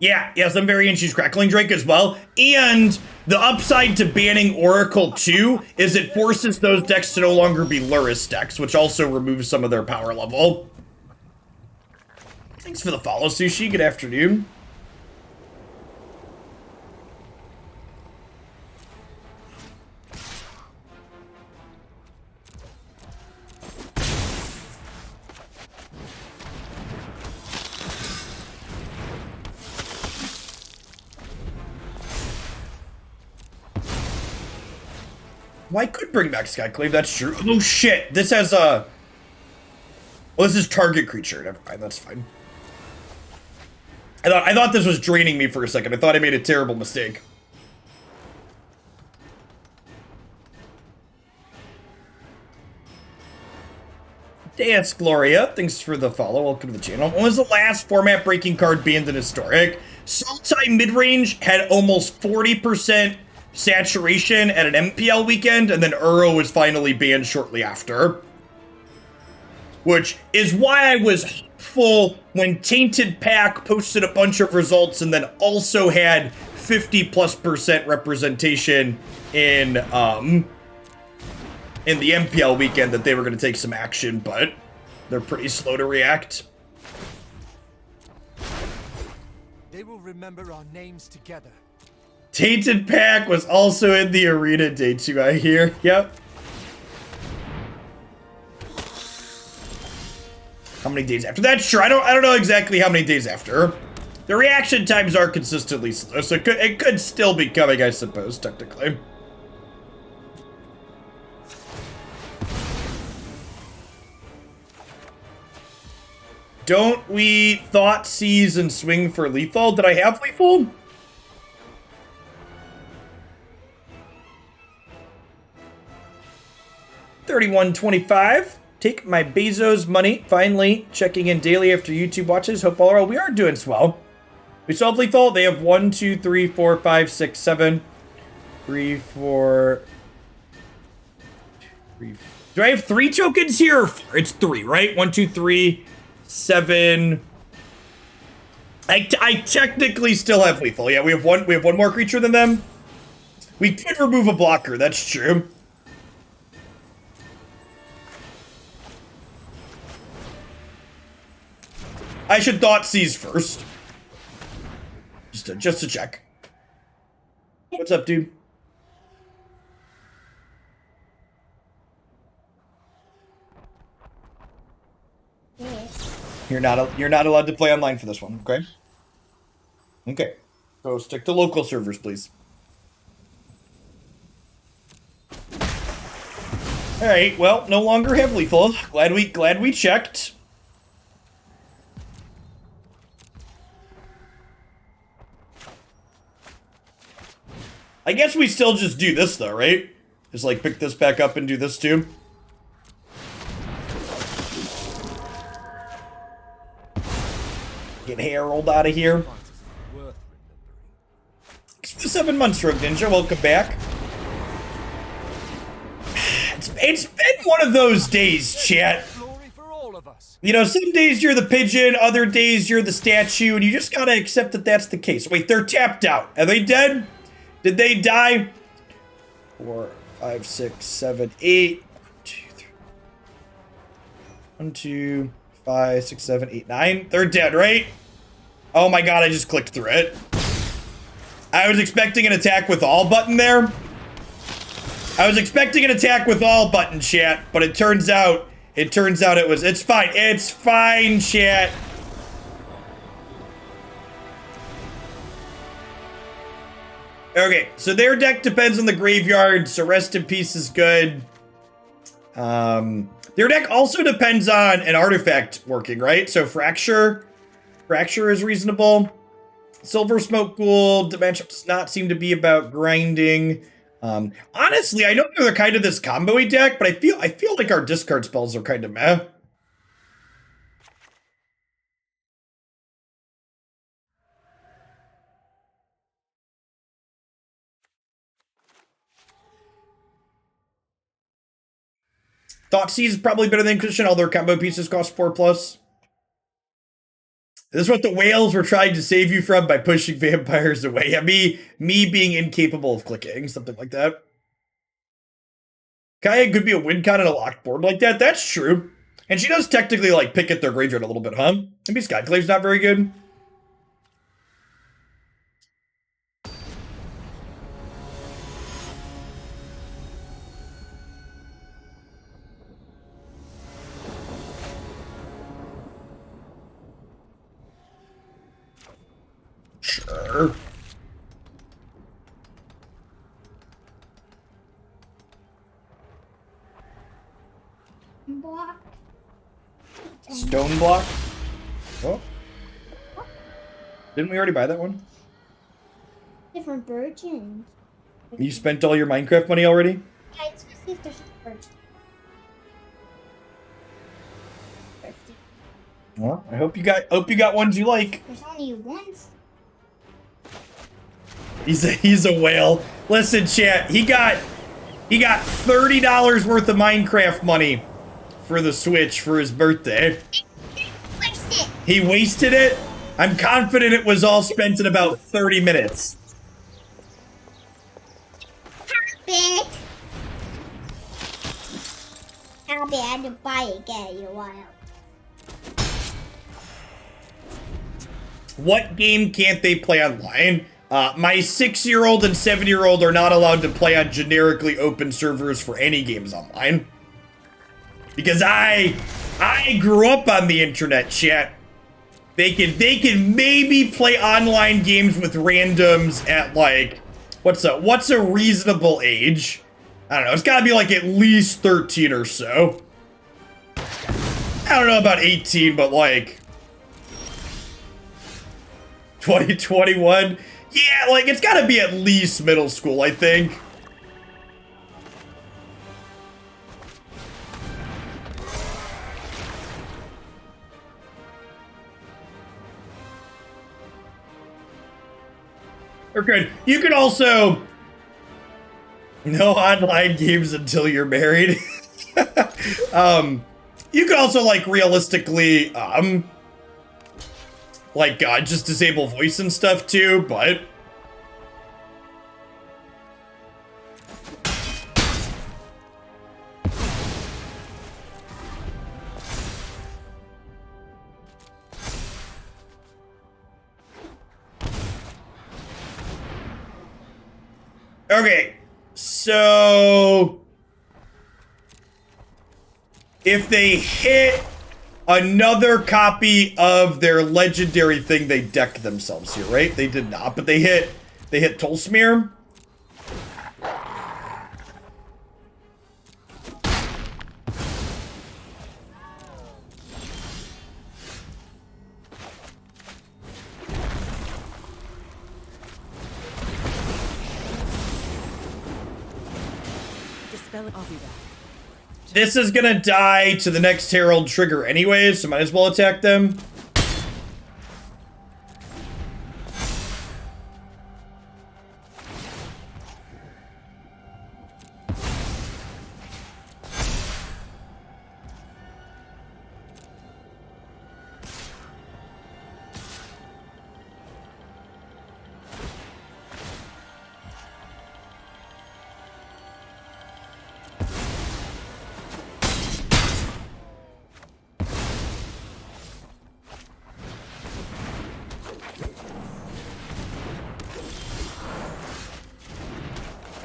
Yeah, some variations Crackling Drake as well. And the upside to banning Oracle 2 is it forces those decks to no longer be Lurus decks, which also removes some of their power level. Thanks for the follow, Sushi. Good afternoon. Well, I could bring back Skyclave, that's true. Oh shit, this has a... Well, this is target creature, never mind, that's fine. I thought this was draining me for a second. I thought I made a terrible mistake. Dance Gloria, thanks for the follow. Welcome to the channel. When was the last format breaking card banned in Historic? Sultai midrange had almost 40% saturation at an MPL weekend, and then Uro was finally banned shortly after. Which is why I was hopeful when Tainted Pack posted a bunch of results and then also had 50+% representation in the MPL weekend that they were going to take some action, but they're pretty slow to react. They will remember our names together. Tainted Pack was also in the arena day 2, I hear. Yep. How many days after? That's true. I don't know exactly how many days after. The reaction times are consistently slow, so it could still be coming, I suppose, technically. Don't we Thoughtseize and swing for lethal? Did I have lethal? $31.25. Take my Bezos money. Finally checking in daily after YouTube watches. Hope all are well. We are doing swell. We still have lethal. They have 1, 2, 3, 4, 5, 6, 7. 3, 4. 3. Do I have 3 tokens here? It's 3, right? 1, 2, 3, 7. I technically still have lethal. Yeah, we have one more creature than them. We could remove a blocker. That's true. I should Thoughtseize first. Just to check. What's up, dude? You're not allowed to play online for this one, okay? Okay. So stick to local servers, please. All right. Well, no longer have lethal. Glad we checked. I guess we still just do this, though, right? Just like pick this back up and do this too. Get Harold out of here. Thanks for the 7 months, Rogue Ninja. Welcome back. It's been one of those days, chat. You know, some days you're the pigeon, other days you're the statue, and you just gotta accept that that's the case. Wait, they're tapped out. Are they dead? Did they die? 4, 5, 6, 7, 8. 1, 2, 5, 6, 7, 8, 9. They're dead, right? Oh my god, I just clicked through it. I was expecting an attack with all button there. I was expecting an attack with all button, chat, but it turns out it's fine. It's fine, chat. Okay, so their deck depends on the graveyard, so Rest in Peace is good. Their deck also depends on an artifact working, right? So Fracture is reasonable. Silversmote Ghoul, the matchup does not seem to be about grinding. Honestly, I know they're kind of this combo-y deck, but I feel like our discard spells are kind of meh. Thoughtseize is probably better than Inquisition. All their combo pieces cost 4+. This is what the whales were trying to save you from by pushing vampires away. Yeah, me being incapable of clicking, something like that. Kaya could be a win con on a locked board like that. That's true. And she does technically, like, pick at their graveyard a little bit, huh? Maybe Skyclave's not very good. Sure. Block. Stone block? Oh. Didn't we already buy that one? Different virgins. You spent all your Minecraft money already? Yeah, it's to see if there's a virgin. Well, I hope you got ones you like. There's only one. He's a whale. Listen, chat, he got $30 worth of Minecraft money for the Switch for his birthday. He wasted it? I'm confident it was all spent in about 30 minutes. I'll be able to buy it again in a while. What game can't they play online? My 6-year-old and 7-year-old are not allowed to play on generically open servers for any games online. Because I grew up on the internet, chat. They can maybe play online games with randoms at, like, what's a reasonable age? I don't know, it's gotta be like at least 13 or so. I don't know about 18, but like 2021? Yeah, like, it's gotta be at least middle school, I think. Okay, you can also... No online games until you're married. You can also, like, realistically, like, just disable voice and stuff, too, but... Okay, so... If they hit another copy of their legendary thing, they deck themselves here, right? They did not, but they hit Tolsmir. Dispel it. I'll be back. This is gonna die to the next Herald trigger anyways, so might as well attack them.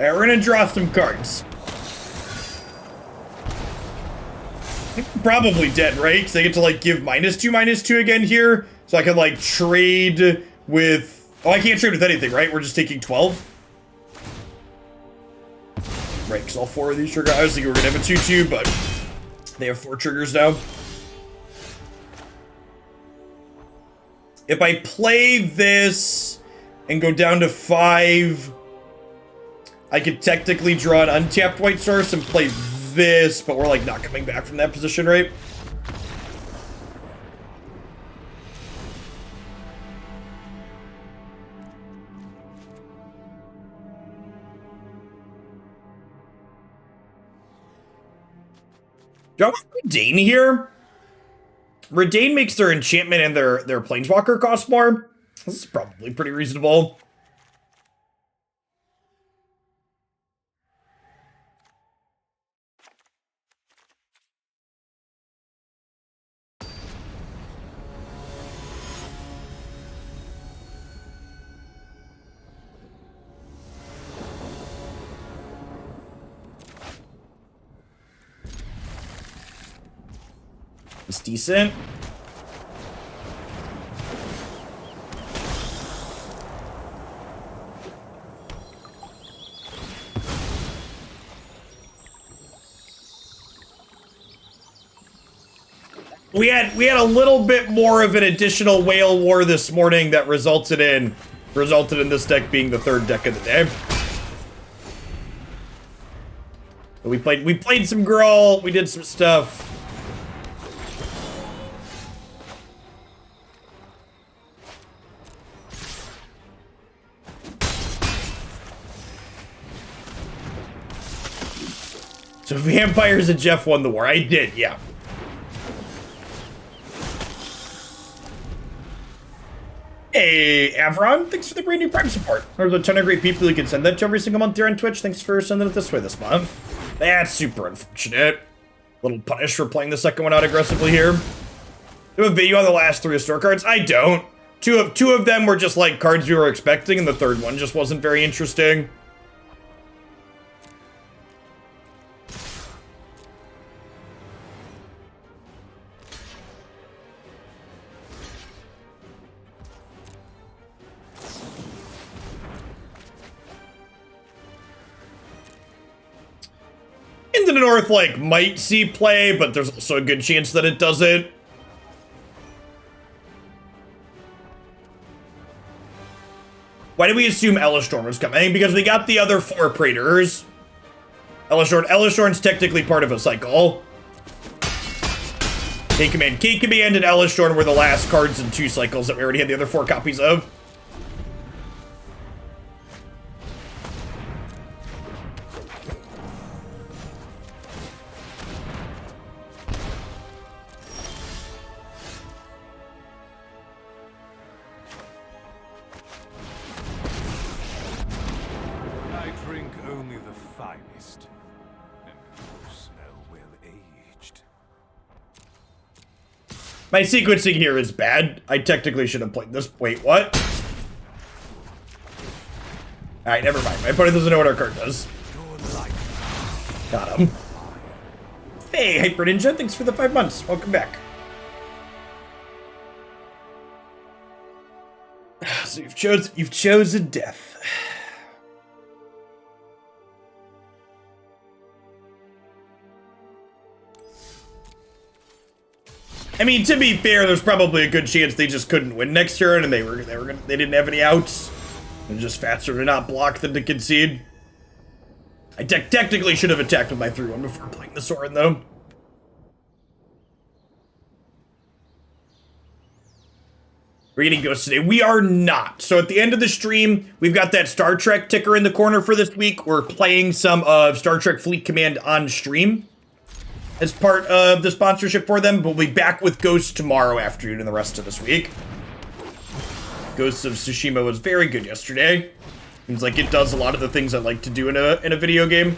Alright, we're gonna draw some cards. I think I'm probably dead, right? Because I get to, like, give -2/-2 again here. So I can, like, trade with... Oh, I can't trade with anything, right? We're just taking 12? Right, because all 4 of these trigger... I was thinking we were gonna have a 2/2, but they have 4 triggers now. If I play this and go down to 5... I could technically draw an untapped white source and play this, but we're, like, not coming back from that position, right? Do I want Reidane here? Reidane makes their enchantment and their planeswalker cost more. This is probably pretty reasonable. It's decent. We had a little bit more of an additional whale war this morning that resulted in this deck being the 3rd deck of the day. We played some Gruul, we did some stuff. So Vampires and Jeff won the war. I did, yeah. Hey, Avron, thanks for the brand new Prime support. There's a ton of great people who can send that to every single month here on Twitch. Thanks for sending it this way this month. That's super unfortunate. Little punish for playing the second one out aggressively here. Do a video on the last 3 store cards? I don't. Two of them were just like cards we were expecting, and the 3rd one just wasn't very interesting. Into the North, like, might see play, but there's also a good chance that it doesn't. Why did we assume Elishtorn was coming? Because we got the other 4 Praetors. Elishtorn's technically part of a cycle. K-Command, and Elishtorn were the last cards in 2 cycles that we already had the other 4 copies of. My sequencing here is bad. I technically should have played this. Wait, what? Alright, never mind. My opponent doesn't know what our card does. Got him. Hey, Hyper Ninja, thanks for the 5 months. Welcome back. So you've chosen death. I mean, to be fair, there's probably a good chance they just couldn't win next turn, and they didn't have any outs, and just faster to not block than to concede. I technically should have attacked with my 3-1 before playing the Sorin, though. We're getting ghosts today. We are not. So at the end of the stream, we've got that Star Trek ticker in the corner for this week. We're playing some of Star Trek Fleet Command on stream as part of the sponsorship for them. We'll be back with Ghosts tomorrow afternoon and the rest of this week. Ghosts of Tsushima was very good yesterday. Seems like it does a lot of the things I like to do in a video game.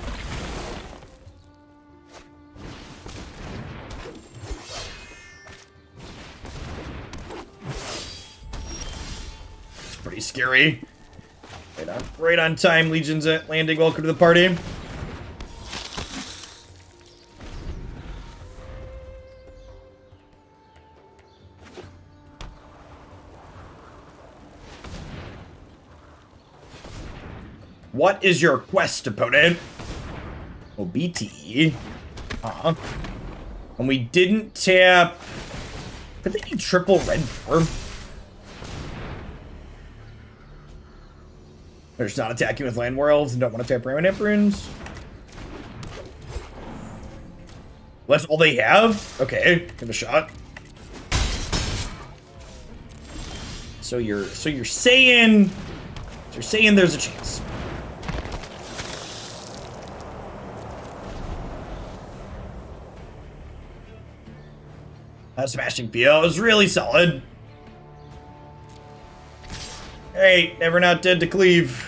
It's pretty scary. Right on time, Legion's at landing. Welcome to the party. What is your quest, opponent? OBT. And we didn't tap... Did they need triple red for? They're just not attacking with land worlds and don't want to tap Raymond Emperors. Well, that's all they have? Okay, give it a shot. So you're saying there's a chance. That smashing PO was really solid. Hey, never not dead to cleave.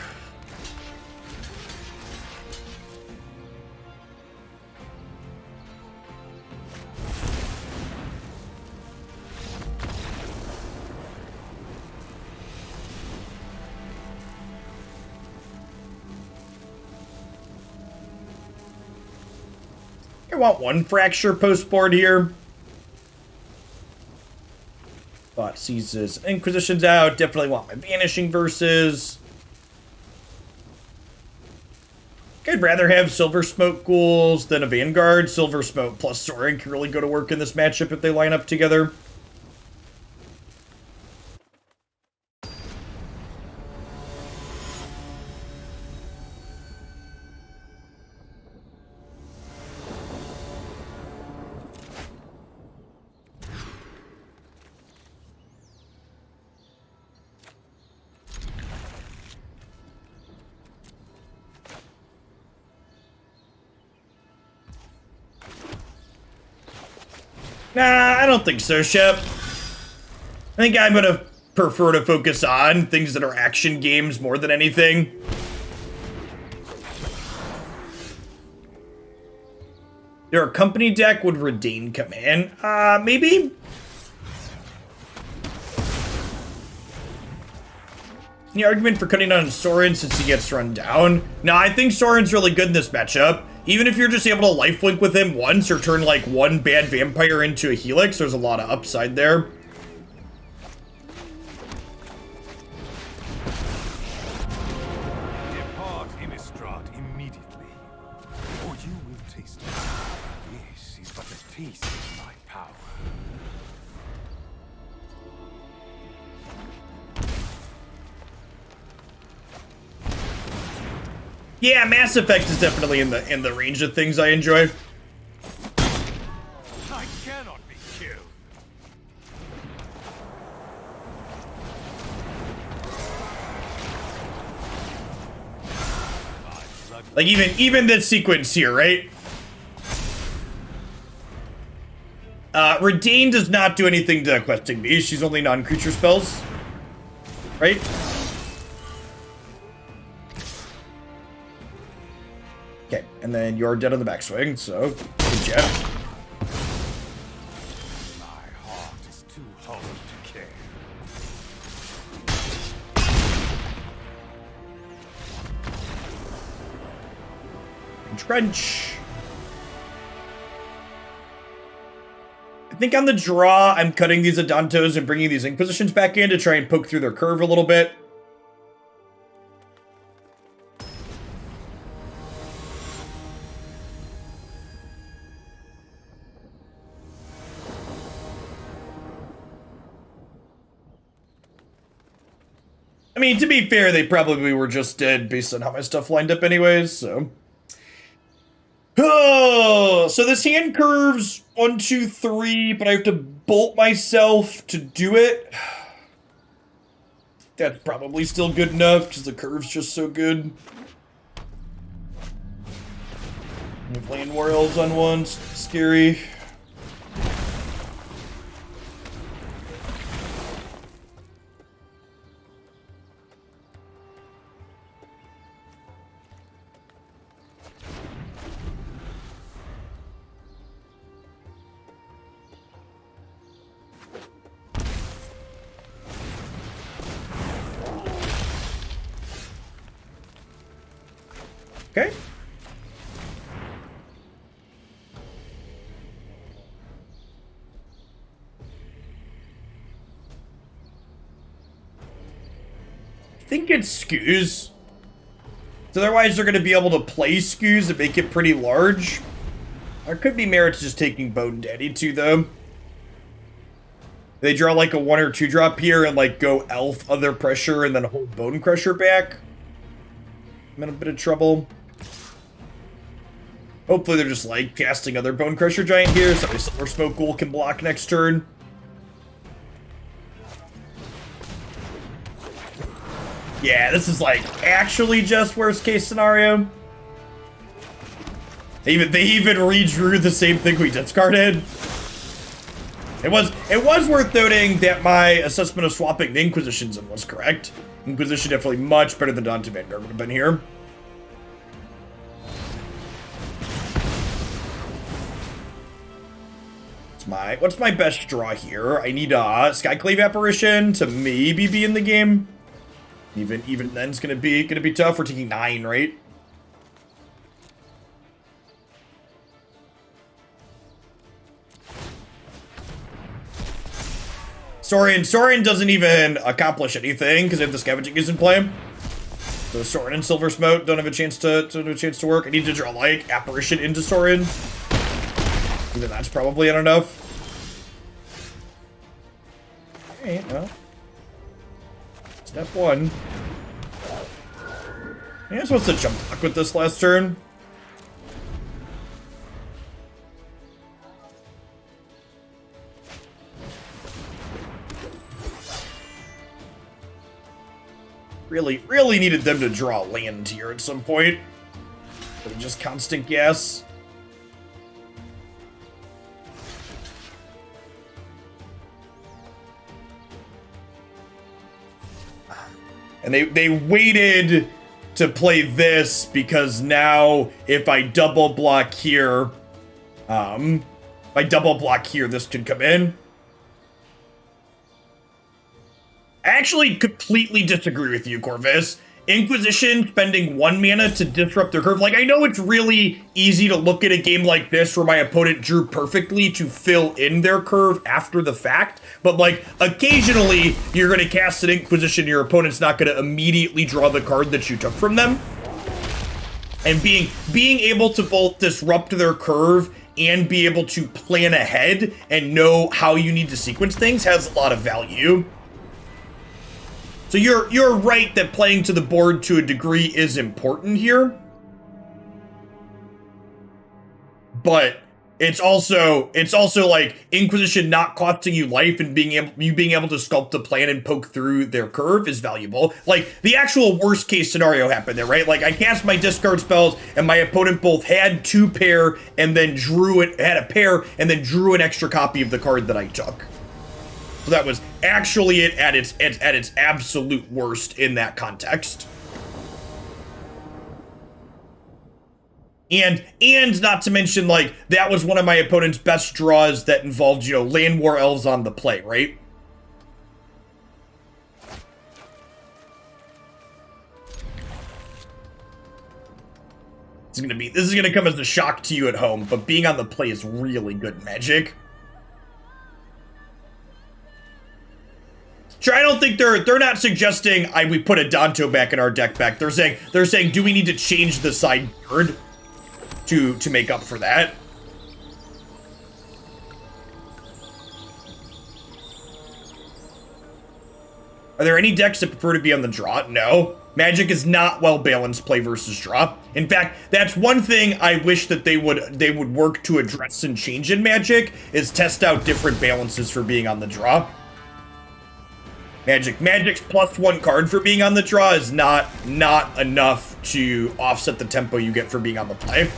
I want one fracture post board here. Thoughtseizes Inquisition's out. Definitely want my Vanishing Verses. I'd rather have Silversmote Ghouls than a Vanguard. Silversmote plus Sorin can really go to work in this matchup if they line up together. Nah, I don't think so, Shep. I think I'm gonna prefer to focus on things that are action games more than anything. There a company deck would Reidane come in? Maybe? Any argument for cutting on Sorin since he gets run down? No, I think Sorin's really good in this matchup. Even if you're just able to lifelink with him once or turn like one bad vampire into a helix, there's a lot of upside there. Depart, Innistrad, immediately, or you will taste it. This is but a taste of my power. Yeah, Mass Effect is definitely in the range of things I enjoy. I cannot be killed. Like even this sequence here, right? Reidane does not do anything to questing me. She's only non-creature spells. Right? Okay, and then you're dead on the backswing, so good job. My heart is too hollow to care. Crunch. I think on the draw, I'm cutting these Adantos and bringing these Inquisitions back in to try and poke through their curve a little bit. I mean, to be fair, they probably were just dead based on how my stuff lined up anyways, so... So this hand curves 1, 2, 3, but I have to bolt myself to do it. That's probably still good enough because the curve's just so good. With Land War Elves on one, scary. Okay. I think it's skews. So otherwise they're going to be able to play skews and make it pretty large. There could be merit to just taking Bone Daddy too, though. They draw like a 1 or 2 drop here and like go Elf, Other Pressure, and then hold Bone Crusher back. I'm in a bit of trouble. Hopefully they're just like casting other Bone Crusher Giant here so Silversmote Ghoul can block next turn. Yeah, this is like actually just worst case scenario. They even redrew the same thing we discarded. It was worth noting that my assessment of swapping the Inquisitions in was correct. Inquisition definitely much better than Adanto Vanguard would have been here. What's my best draw here? I need a Skyclave Apparition to maybe be in the game. Even then it's gonna be tough. We're taking 9, right? Sorin doesn't even accomplish anything because if the Scavenging is in play. So Sorin and Silversmote don't have a chance to work. I need to draw like Apparition into Sorin. Even that's probably not enough. Okay, well. Step 1. I'm supposed to jump block with this last turn. Really needed them to draw land here at some point. But just constant gas. And they waited to play this because now if I double block here, this could come in. I actually completely disagree with you, Corvus. Inquisition spending 1 mana to disrupt their curve. Like, I know it's really easy to look at a game like this where my opponent drew perfectly to fill in their curve after the fact, but like, occasionally you're going to cast an Inquisition, your opponent's not going to immediately draw the card that you took from them. And being able to both disrupt their curve and be able to plan ahead and know how you need to sequence things has a lot of value. So you're right that playing to the board to a degree is important here. But it's also like Inquisition not costing you life and being able to sculpt the plan and poke through their curve is valuable. Like the actual worst case scenario happened there, right? Like I cast my discard spells and my opponent both had 2 pair and then had a pair and then drew an extra copy of the card that I took. So that was actually it at its absolute worst in that context. And not to mention, like, that was one of my opponent's best draws that involved, you know, Land War Elves on the play, right? This is gonna come as a shock to you at home, but being on the play is really good in Magic. Sure, I don't think they're not suggesting we put Adanto back in our deck back. They're saying do we need to change the sideboard to make up for that? Are there any decks that prefer to be on the draw? No. Magic is not well balanced play versus draw. In fact, that's one thing I wish that they would work to address and change in Magic, is test out different balances for being on the draw. Magic's +1 card for being on the draw is not enough to offset the tempo you get for being on the play.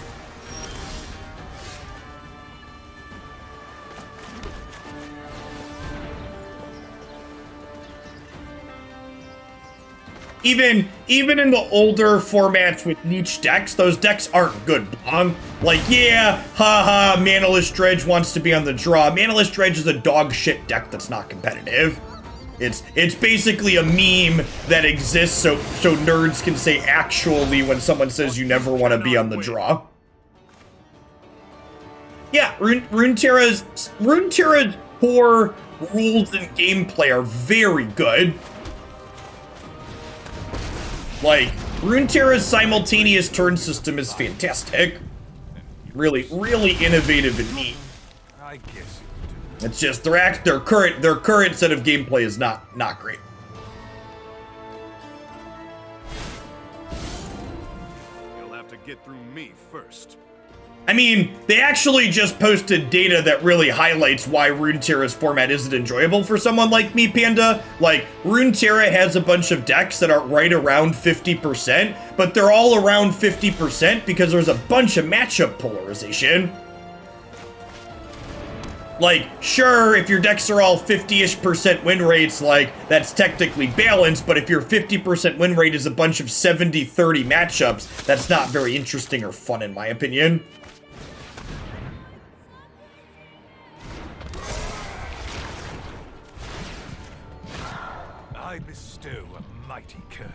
Even in the older formats with niche decks, those decks aren't good long. Like, yeah, haha, Manaless Dredge wants to be on the draw. Manaless Dredge is a dog shit deck that's not competitive. It's basically a meme that exists so nerds can say actually when someone says you never want to be on the draw. Yeah, Runeterra's core rules and gameplay are very good. Like, Runeterra's simultaneous turn system is fantastic. Really innovative and neat. I guess you do. It's just their current set of gameplay is not great. You'll have to get through me first. I mean, they actually just posted data that really highlights why Runeterra's format isn't enjoyable for someone like me, Panda. Like, Runeterra has a bunch of decks that are right around 50%, but they're all around 50% because there's a bunch of matchup polarization. Like, sure, if your decks are all 50-ish% win rates, like, that's technically balanced, but if your 50% win rate is a bunch of 70-30 matchups, that's not very interesting or fun, in my opinion. I bestow a mighty curse.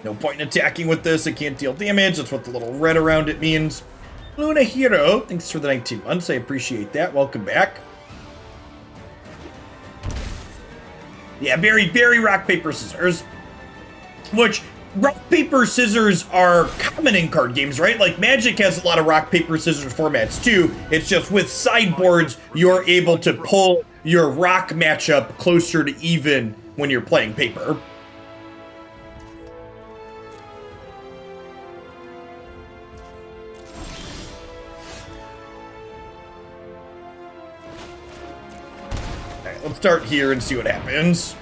No point in attacking with this, it can't deal damage, that's what the little red around it means. Luna Hero, thanks for the 19 months, I appreciate that, welcome back. Yeah, very rock, paper, scissors. Which, rock, paper, scissors are common in card games, right? Like, Magic has a lot of rock, paper, scissors formats too. It's just with sideboards, you're able to pull your rock matchup closer to even when you're playing paper. Alright, let's start here and see what happens.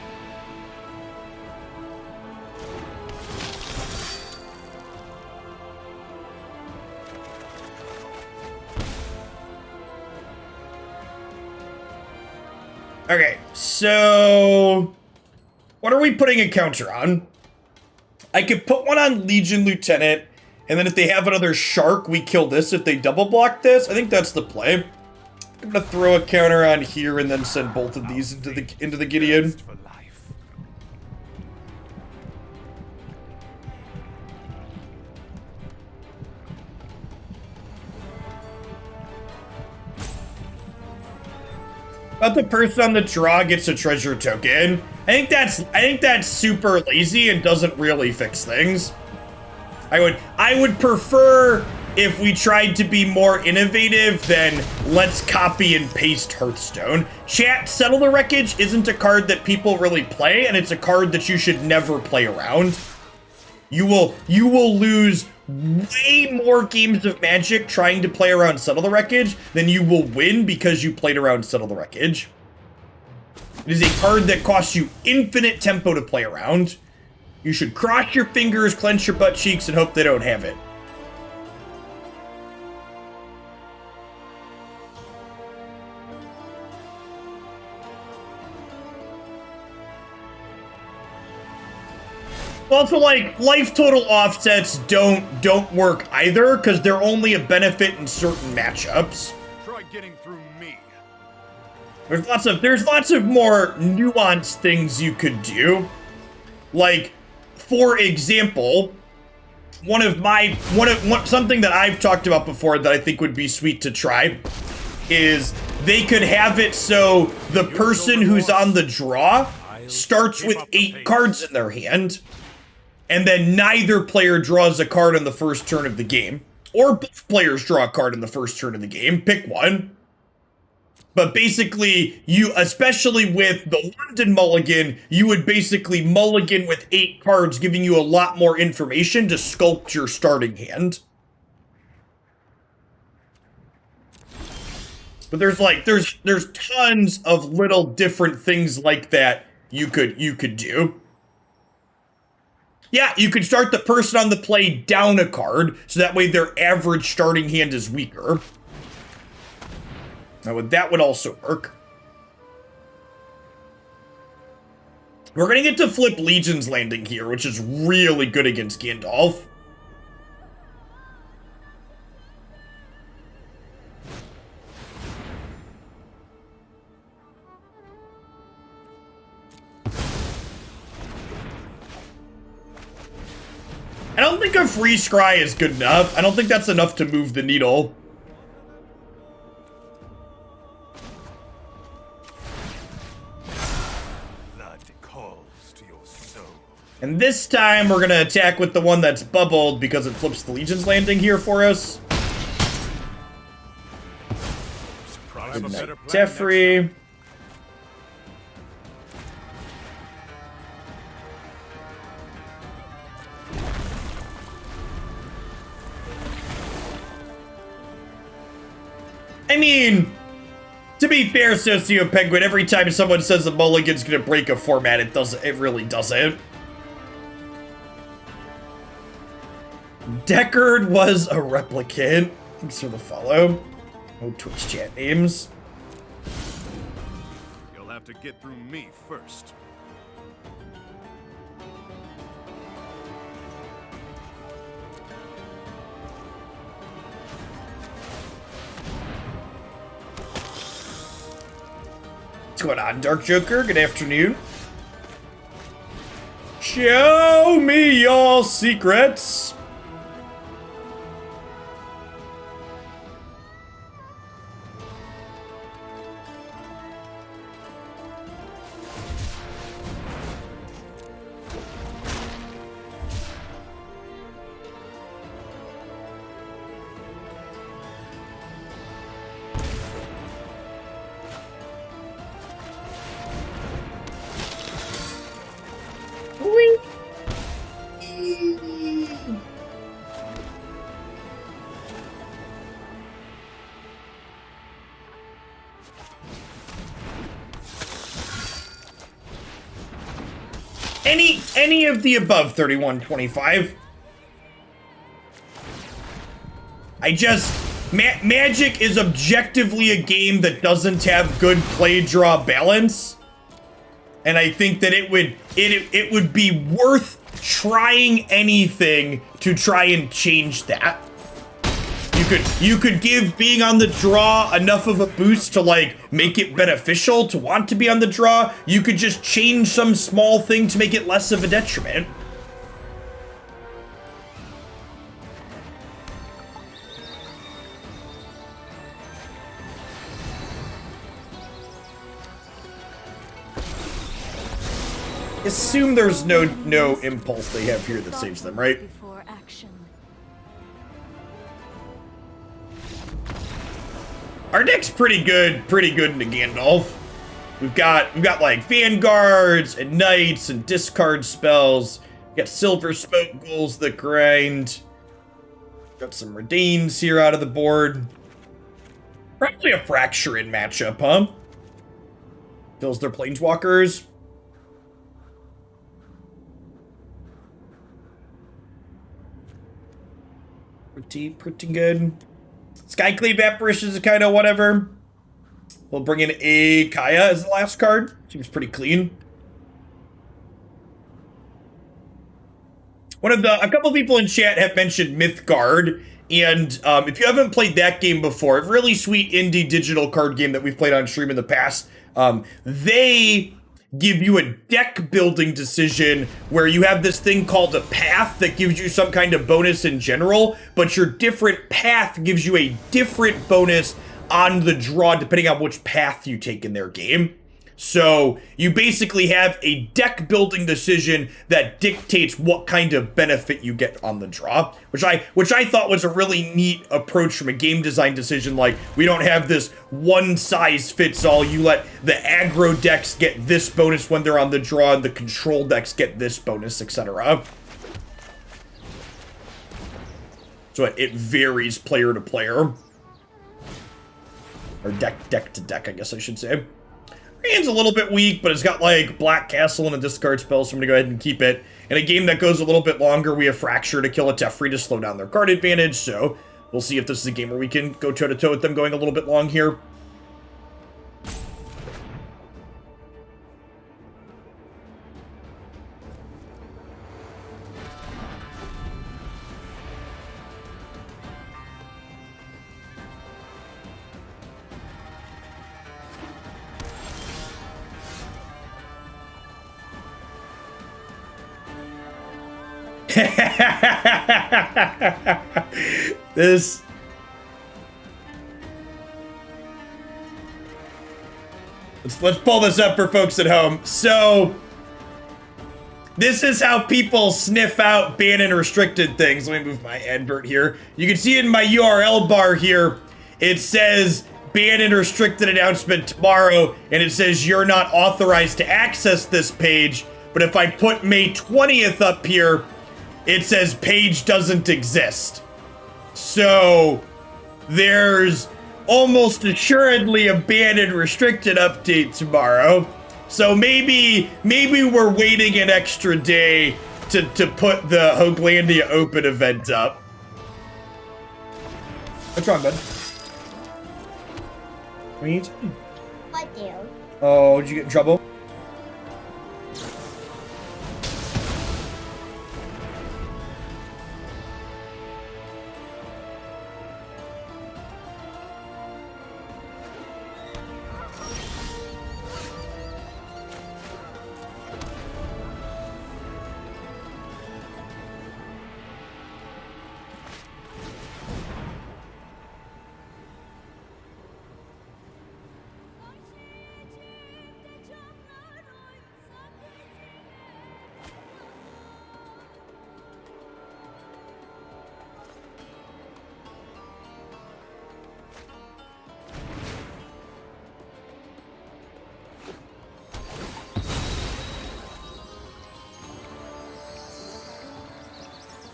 Okay, so what are we putting a counter on? I could put one on Legion Lieutenant, and then if they have another Shark, we kill this if they double block this. I think that's the play. I'm gonna throw a counter on here and then send both of these into the Gideon. For life. But the person on the draw gets a treasure token. I think that's super lazy and doesn't really fix things. I would prefer if we tried to be more innovative than let's copy and paste Hearthstone. Chat, Settle the Wreckage isn't a card that people really play, and it's a card that you should never play around. You will lose way more games of Magic trying to play around Settle the Wreckage than you will win because you played around Settle the Wreckage. It is a card that costs you infinite tempo to play around. You should cross your fingers, clench your butt cheeks, and hope they don't have it. Also, like, life total offsets don't work either, because they're only a benefit in certain matchups. Try getting through me. There's lots of more nuanced things you could do. Like, for example, something that I've talked about before that I think would be sweet to try is they could have it so the person who's on the draw starts with 8 cards in their hand. and then neither player draws a card on the first turn of the game. Or both players draw a card in the first turn of the game. Pick one. But basically, you, especially with the London mulligan, you would basically mulligan with 8 cards, giving you a lot more information to sculpt your starting hand. But there's tons of little different things like that you could do. Yeah, you could start the person on the play down a card, so that way their average starting hand is weaker. Now, that would also work. We're going to get to flip Legion's Landing here, which is really good against Gandalf. I don't think a free scry is good enough. I don't think that's enough to move the needle. And this time, we're gonna attack with the one that's bubbled because it flips the Legion's Landing here for us. Good night, Teferi. I mean, to be fair, Socio Penguin, every time someone says a mulligan's gonna break a format, it really doesn't. Deckard was a replicant. Thanks for the follow. No Twitch chat names. You'll have to get through me first. What's going on, Dark Joker? Good afternoon. Show me your secrets. Any of the above 3125. Magic is objectively a game that doesn't have good play-draw balance. And I think that it would be worth trying anything to try and change that. You could give being on the draw enough of a boost to like make it beneficial to want to be on the draw. You could just change some small thing to make it less of a detriment. Assume there's no impulse they have here that saves them, right? Our deck's pretty good into Gandalf. We've got like Vanguards and Knights and discard spells. We got Silversmote Ghouls that grind. Got some Reidanes here out of the board. Probably a Fracture in matchup, huh? Kills their Planeswalkers. Pretty good. Skyclave Apparition is kind of whatever. We'll bring in a Kaya as the last card. Seems pretty clean. A couple people in chat have mentioned Mythgard, and if you haven't played that game before, a really sweet indie digital card game that we've played on stream in the past. They give you a deck building decision where you have this thing called a path that gives you some kind of bonus in general, but your different path gives you a different bonus on the draw depending on which path you take in their game. So you basically have a deck building decision that dictates what kind of benefit you get on the draw, which I thought was a really neat approach from a game design decision. Like, we don't have this one size fits all. You let the aggro decks get this bonus when they're on the draw, and the control decks get this bonus, etc. So it varies player to player, or deck to deck, I guess I should say. Reidane's a little bit weak, but it's got, like, Black Castle and a discard spell, so I'm going to go ahead and keep it. In a game that goes a little bit longer, we have Fracture to kill a Teferi to slow down their card advantage, so we'll see if this is a game where we can go toe-to-toe with them going a little bit long here. This... Let's pull this up for folks at home. So, this is how people sniff out ban and restricted things. Let me move my advert here. You can see it in my URL bar here. It says ban and restricted announcement tomorrow, and it says you're not authorized to access this page. But if I put May 20th up here, it says page doesn't exist. So there's almost assuredly a banned and restricted update tomorrow. So maybe we're waiting an extra day to put the Hoaglandia Open event up. What's wrong, bud? What are you doing? What do? Oh, did you get in trouble?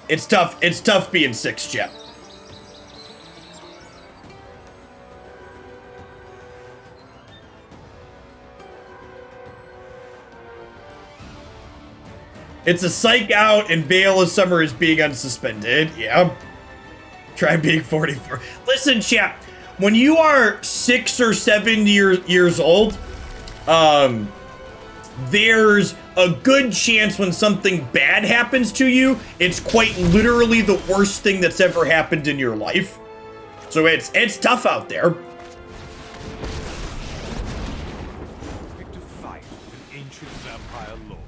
It's tough being 6, Jeff. It's a psych out and Veil of Summer is being unsuspended. Yeah. Try being 44. Listen, chap, when you are 6 or 7 years old, there's a good chance when something bad happens to you, it's quite literally the worst thing that's ever happened in your life. So it's tough out there. Picked a fight with an ancient vampire lord.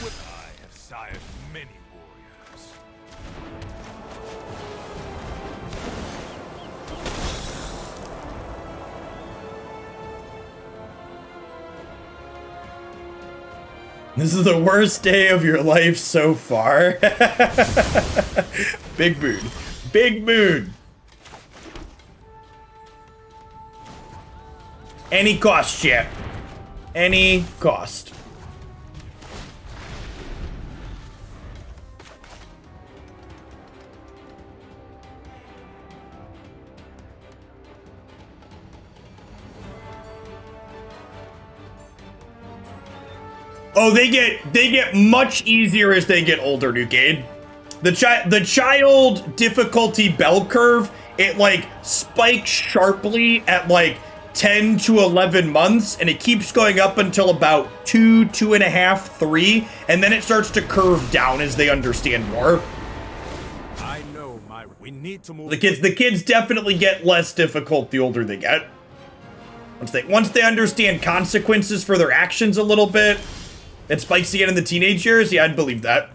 Would I have sired many warriors? This is the worst day of your life so far. Big mood. Big mood. Any cost, chat. Any cost. Oh, they get much easier as they get older, Nucade. The child difficulty bell curve, it like spikes sharply at like 10 to 11 months, and it keeps going up until about 2.5, 3, and then it starts to curve down as they understand more. I know, Myra. We need to move. The kids definitely get less difficult the older they get. Once they understand consequences for their actions a little bit, it spikes again in the teenage years. Yeah, I'd believe that.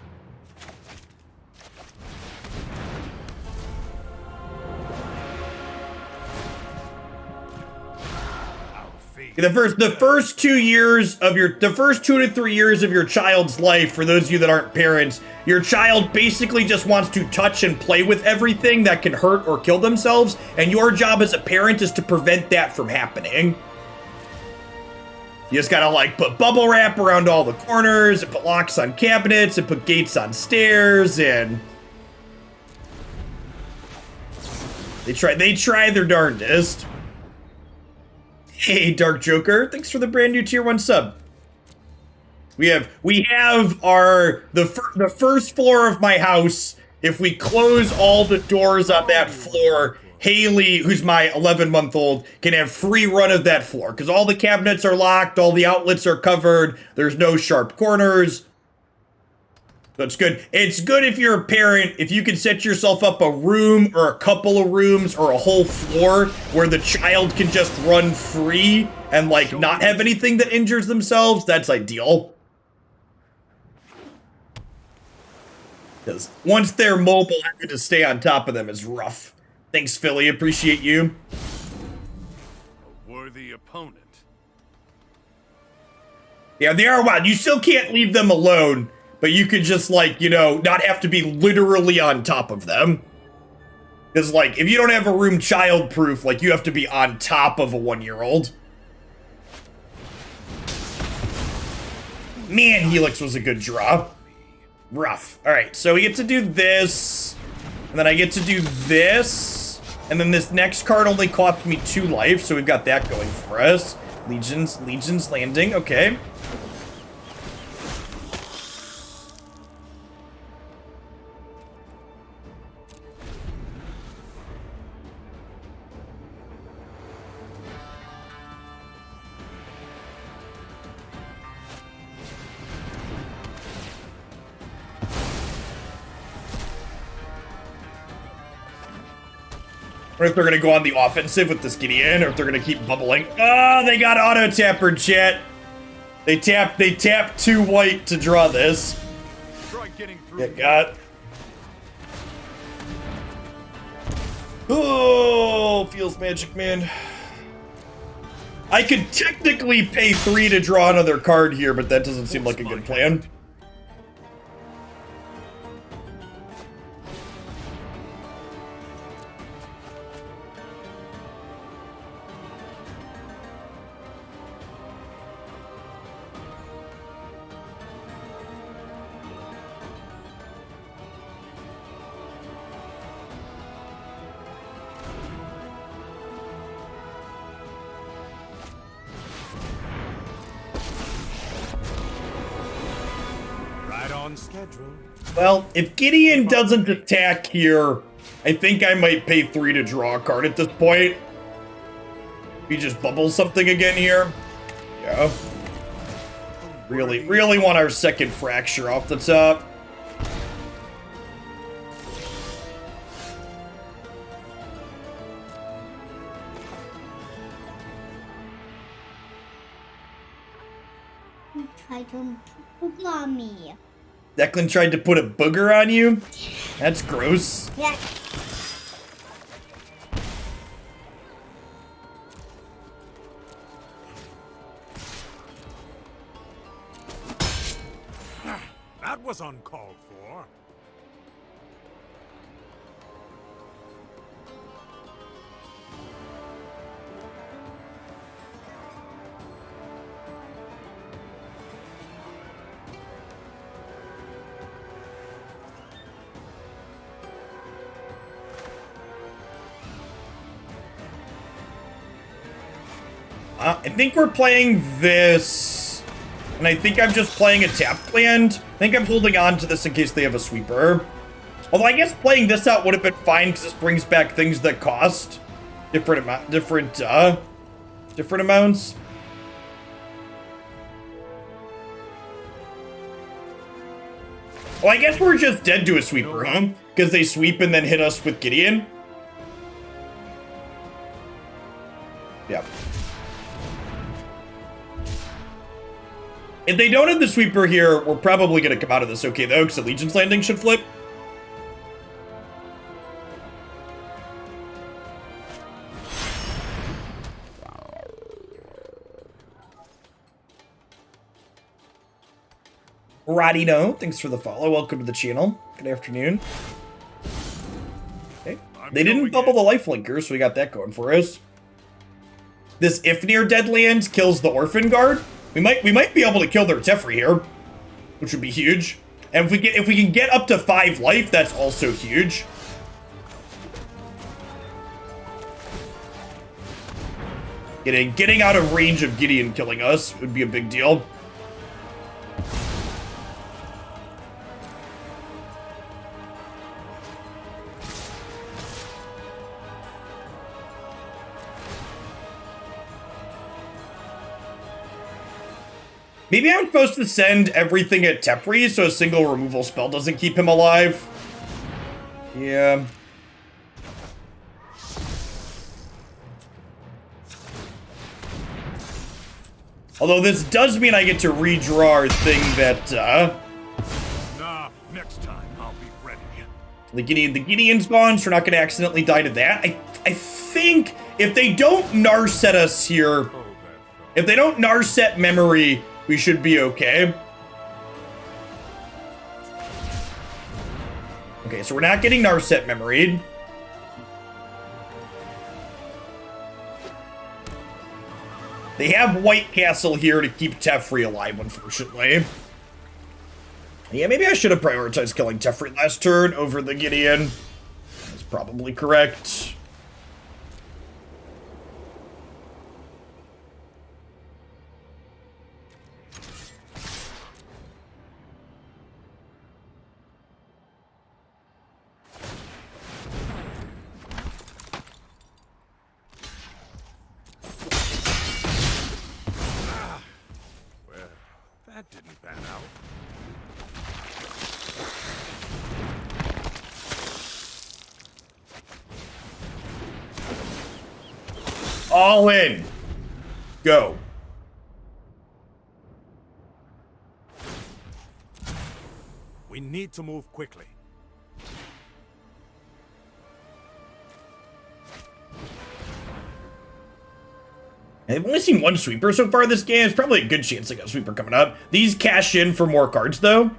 Our fate The first 2 years of the first 2 to 3 years of your child's life, for those of you that aren't parents, your child basically just wants to touch and play with everything that can hurt or kill themselves, and your job as a parent is to prevent that from happening. You just gotta like put bubble wrap around all the corners, and put locks on cabinets, and put gates on stairs, and they try their darndest. Hey, Dark Joker, thanks for the brand new tier 1 sub. We have the first floor of my house. If we close all the doors on that floor, Haley, who's my 11-month-old, can have free run of that floor because all the cabinets are locked, all the outlets are covered, there's no sharp corners. So it's good. It's good if you're a parent, if you can set yourself up a room or a couple of rooms or a whole floor where the child can just run free and like not have anything that injures themselves. That's ideal. Because once they're mobile, having to stay on top of them is rough. Thanks, Philly. Appreciate you. A worthy opponent. Yeah, they are wild. You still can't leave them alone. But you could just, like, you know, not have to be literally on top of them. Because, like, if you don't have a room child-proof, like, you have to be on top of a 1-year-old. Man, Helix was a good draw. Rough. Alright, so we get to do this. And then I get to do this. And then this next card only cost me 2 life, so we've got that going for us. Legion's Landing, okay. Or if they're going to go on the offensive with this Gideon, or if they're going to keep bubbling. Oh, they got auto-tapper, chat. They tap 2 white to draw this. Try getting through. Get got. Oh, feels magic, man. I could technically pay 3 to draw another card here, but that doesn't seem like a good plan. Well, if Gideon doesn't attack here, I think I might pay 3 to draw a card at this point. We just bubble something again here. Yeah. Really want our second fracture off the top. Try to hook on me. Declan tried to put a booger on you? That's gross. Yeah. That was uncalled for. I think we're playing this, and I think I'm just playing a tapped land. I think I'm holding on to this in case they have a sweeper. Although I guess playing this out would have been fine because this brings back things that cost different amounts. Well, I guess we're just dead to a sweeper, huh? Because they sweep and then hit us with Gideon. Yep. If they don't have the sweeper here, we're probably going to come out of this okay, though, because the Legion's Landing should flip. Rodino, thanks for the follow. Welcome to the channel. Good afternoon. Okay. They didn't bubble the lifelinker, so we got that going for us. This Ifnir Deadlands kills the Orphan Guard. We might be able to kill their Teferi here, which would be huge. And if we can get up to 5 life, that's also huge. Getting out of range of Gideon killing us would be a big deal. Maybe I'm supposed to send everything at Teferi so a single removal spell doesn't keep him alive. Yeah. Although this does mean I get to redraw our thing that, Nah, next time I'll be ready. the Gideon's gone, so we're not going to accidentally die to that. I think if they don't Narset us here, if they don't Narset memory, we should be okay. Okay, so we're not getting Narset memoried. They have White Castle here to keep Teferi alive, unfortunately. Yeah, maybe I should have prioritized killing Teferi last turn over the Gideon. That's probably correct. That didn't pan out. All in. Go. We need to move quickly. I've only seen one sweeper so far this game. It's probably a good chance I got a sweeper coming up. These cash in for more cards, though.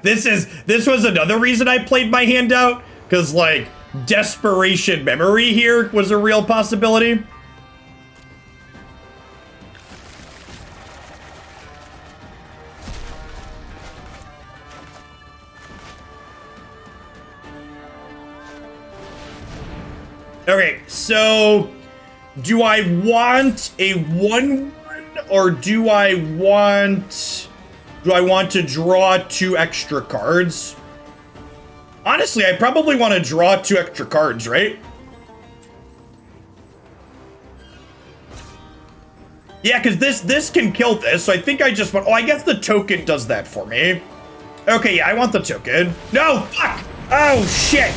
This was another reason I played my hand out, because like desperation memory here was a real possibility. Okay, so do I want a 1/1 or do I want to draw 2 extra cards? Honestly, I probably want to draw 2 extra cards, right? Yeah, because this can kill this, so I think I just want... Oh, I guess the token does that for me. Okay, yeah, I want the token. No, fuck! Oh, shit!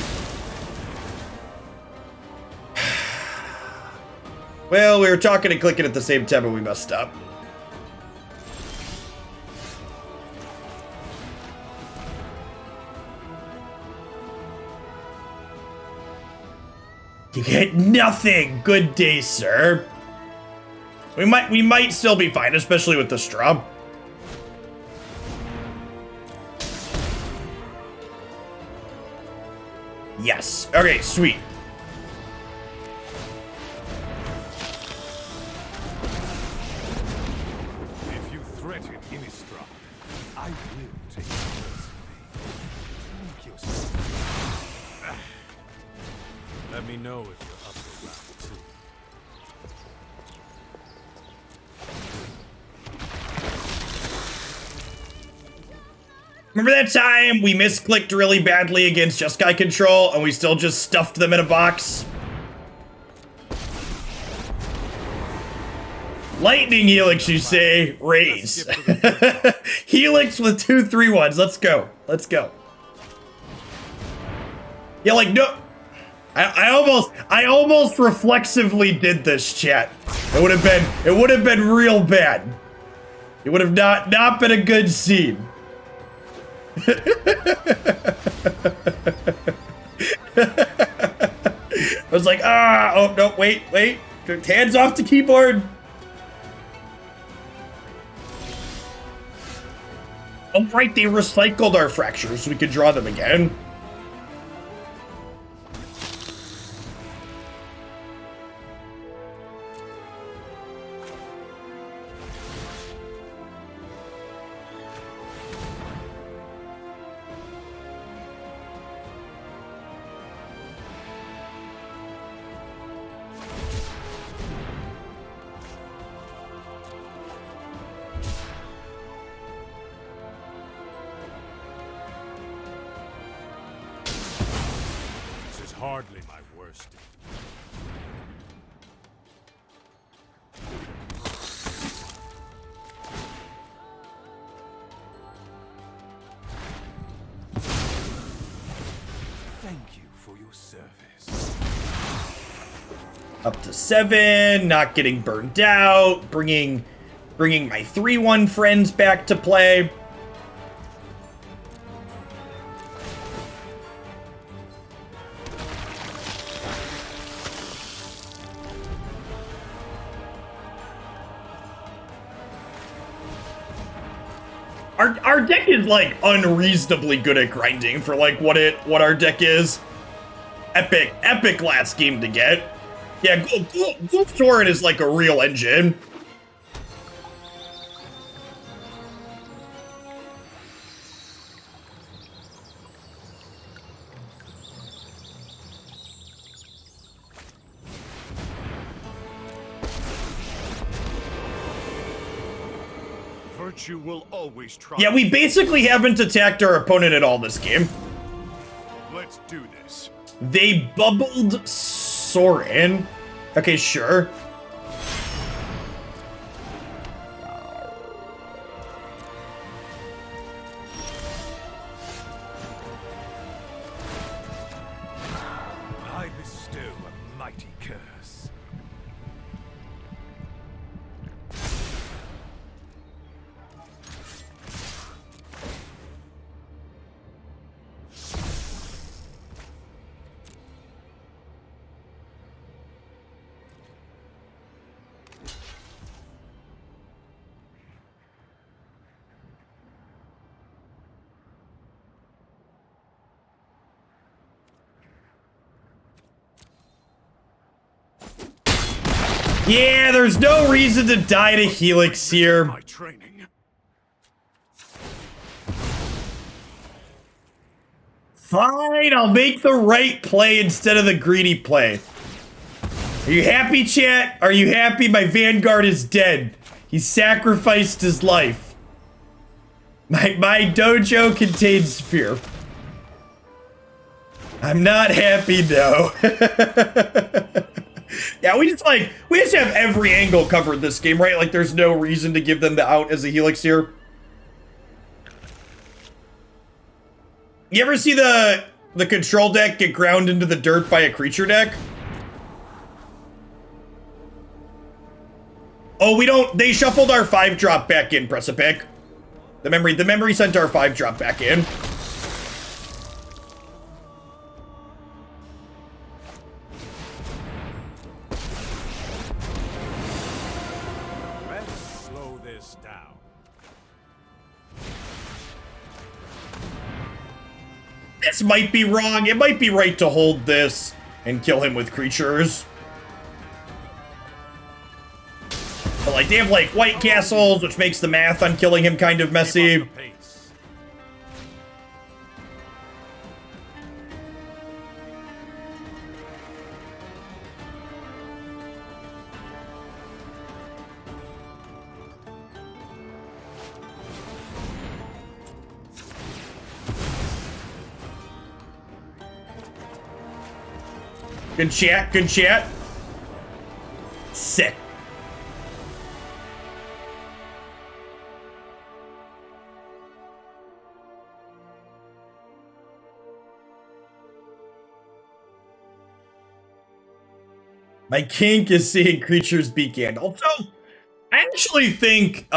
Well, we were talking and clicking at the same time, but we messed up. You get nothing. Good day, sir. We might still be fine, especially with the straw. Yes. Okay, sweet. If you threaten Innistrad, I will take you personally. Make yourself. Let me know if you're up for round 2. Remember that time we misclicked really badly against Jeskai Control and we still just stuffed them in a box? Lightning Helix, you say? Raise. Helix with 2 3-1s. Let's go. Let's go. Yeah, like, no. I almost reflexively did this, chat. It would have been real bad. It would have not been a good scene. I was like, oh no, wait. Hands off the keyboard. Oh right, they recycled our fractures so we could draw them again. Hardly my worst. Thank you for your service. Up to 7, not getting burned out, bringing my 3/1 friends back to play. Our deck is like unreasonably good at grinding for like what our deck is. Epic last game to get. Yeah, Sorin is like a real engine. Virtue will always try. Yeah, we basically haven't attacked our opponent at all this game. Let's do this. They bubbled Sorin. Okay, sure. I bestow a mighty curse. Yeah, there's no reason to die to Helix here. My training. Fine, I'll make the right play instead of the greedy play. Are you happy, chat? Are you happy? My Vanguard is dead. He sacrificed his life. My dojo contains fear. I'm not happy, though. Yeah, we just have every angle covered this game, right? Like, there's no reason to give them the out as a Helix here. You ever see the control deck get ground into the dirt by a creature deck? Oh, we don't. They shuffled our 5-drop back in, press a pick. The memory sent our 5-drop back in. Let's slow this down. This might be wrong. It might be right to hold this and kill him with creatures. But like, they have like white castles, which makes the math on killing him kind of messy. Good chat, good chat. Sick. My kink is seeing creatures be Gandalf. So, I actually think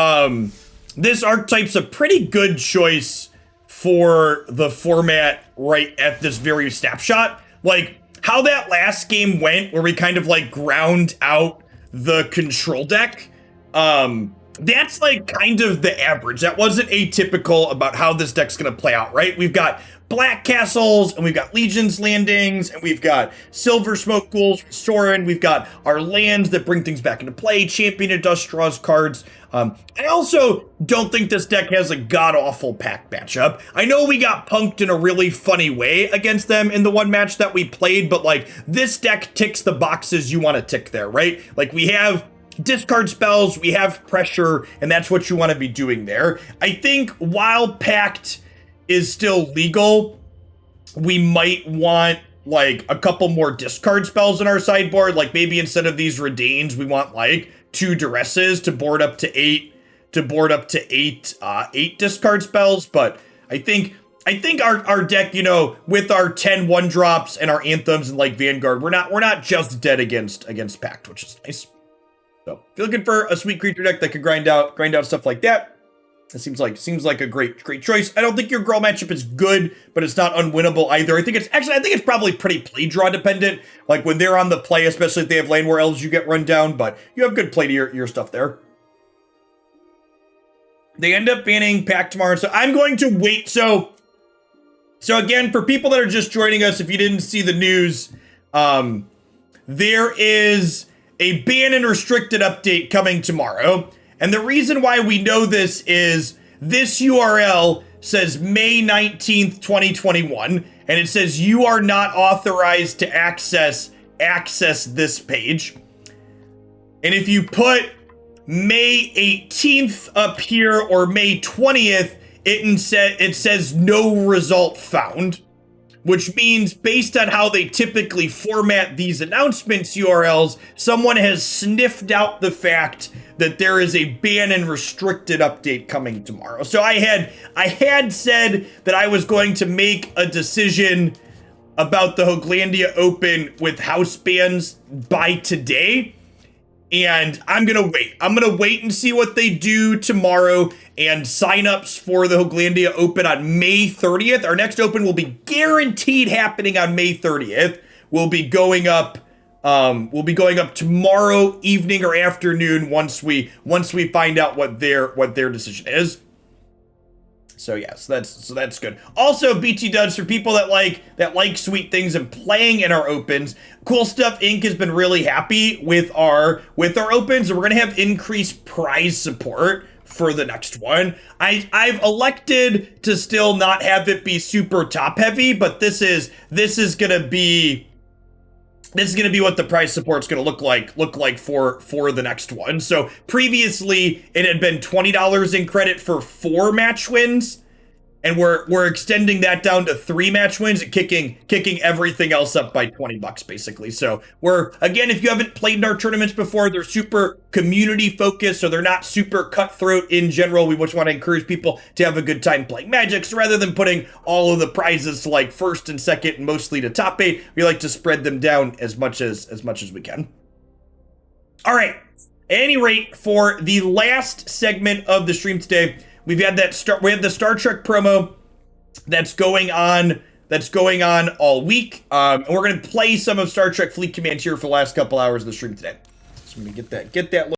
this archetype's a pretty good choice for the format right at this very snapshot. Like, how that last game went, where we kind of like ground out the control deck, that's like kind of the average. That wasn't atypical about how this deck's gonna play out, right? We've got Black Castles, and we've got Legion's Landings, and we've got Silversmote Ghouls, Sorin, we've got our lands that bring things back into play, Champion of Dusk draws cards. I also don't think this deck has a god-awful pack matchup. I know we got punked in a really funny way against them in the one match that we played, but like, this deck ticks the boxes you want to tick there, right? Like, we have discard spells, we have pressure, and that's what you want to be doing there. I think while Pact is still legal, we might want like a couple more discard spells in our sideboard. Like maybe instead of these Reidanes, we want like 2 Duresses to board up to 8 8 discard spells. But I think our deck, you know, with our 10 1-drops and our anthems and like Vanguard, we're not just dead against Pact, which is nice. So if you're looking for a sweet creature deck that can grind out stuff like that, it seems like a great choice. I don't think your girl matchup is good, but it's not unwinnable either. I think it's probably pretty play draw dependent. Like when they're on the play, especially if they have Land War Elves, you get run down, but you have good play to your stuff there. They end up banning Pact tomorrow, so I'm going to wait. So again, for people that are just joining us, if you didn't see the news, there is a ban and restricted update coming tomorrow. And the reason why we know this is this URL says May 19th, 2021, and it says you are not authorized to access this page. And if you put May 18th up here or May 20th, it says no result found, which means based on how they typically format these announcements URLs, someone has sniffed out the fact that there is a ban and restricted update coming tomorrow. So I had said that I was going to make a decision about the Hoaglandia Open with house bans by today, and I'm gonna wait. I'm gonna wait and see what they do tomorrow, and signups for the Hoaglandia Open on May 30th. Our next Open will be guaranteed happening on May 30th. We'll be going up tomorrow evening or afternoon once we find out what their decision is. So yeah, so that's good. Also, BT Duds, for people that like sweet things and playing in our opens, Cool Stuff Inc. has been really happy with our opens, and we're gonna have increased prize support for the next one. I've elected to still not have it be super top heavy, but this is gonna be what the prize support's gonna look like for the next one. So previously it had been $20 in credit for 4 match wins, and we're extending that down to 3 match wins and kicking everything else up by $20 basically. So we're, again, if you haven't played in our tournaments before, they're super community focused, so they're not super cutthroat in general. We just want to encourage people to have a good time playing Magic. So rather than putting all of the prizes to like first and second and mostly to top 8, we like to spread them down as much as we can. All right. At any rate, for the last segment of the stream today, we have the Star Trek promo that's going on all week. And we're going to play some of Star Trek Fleet Command here for the last couple hours of the stream today. So I'm going to get that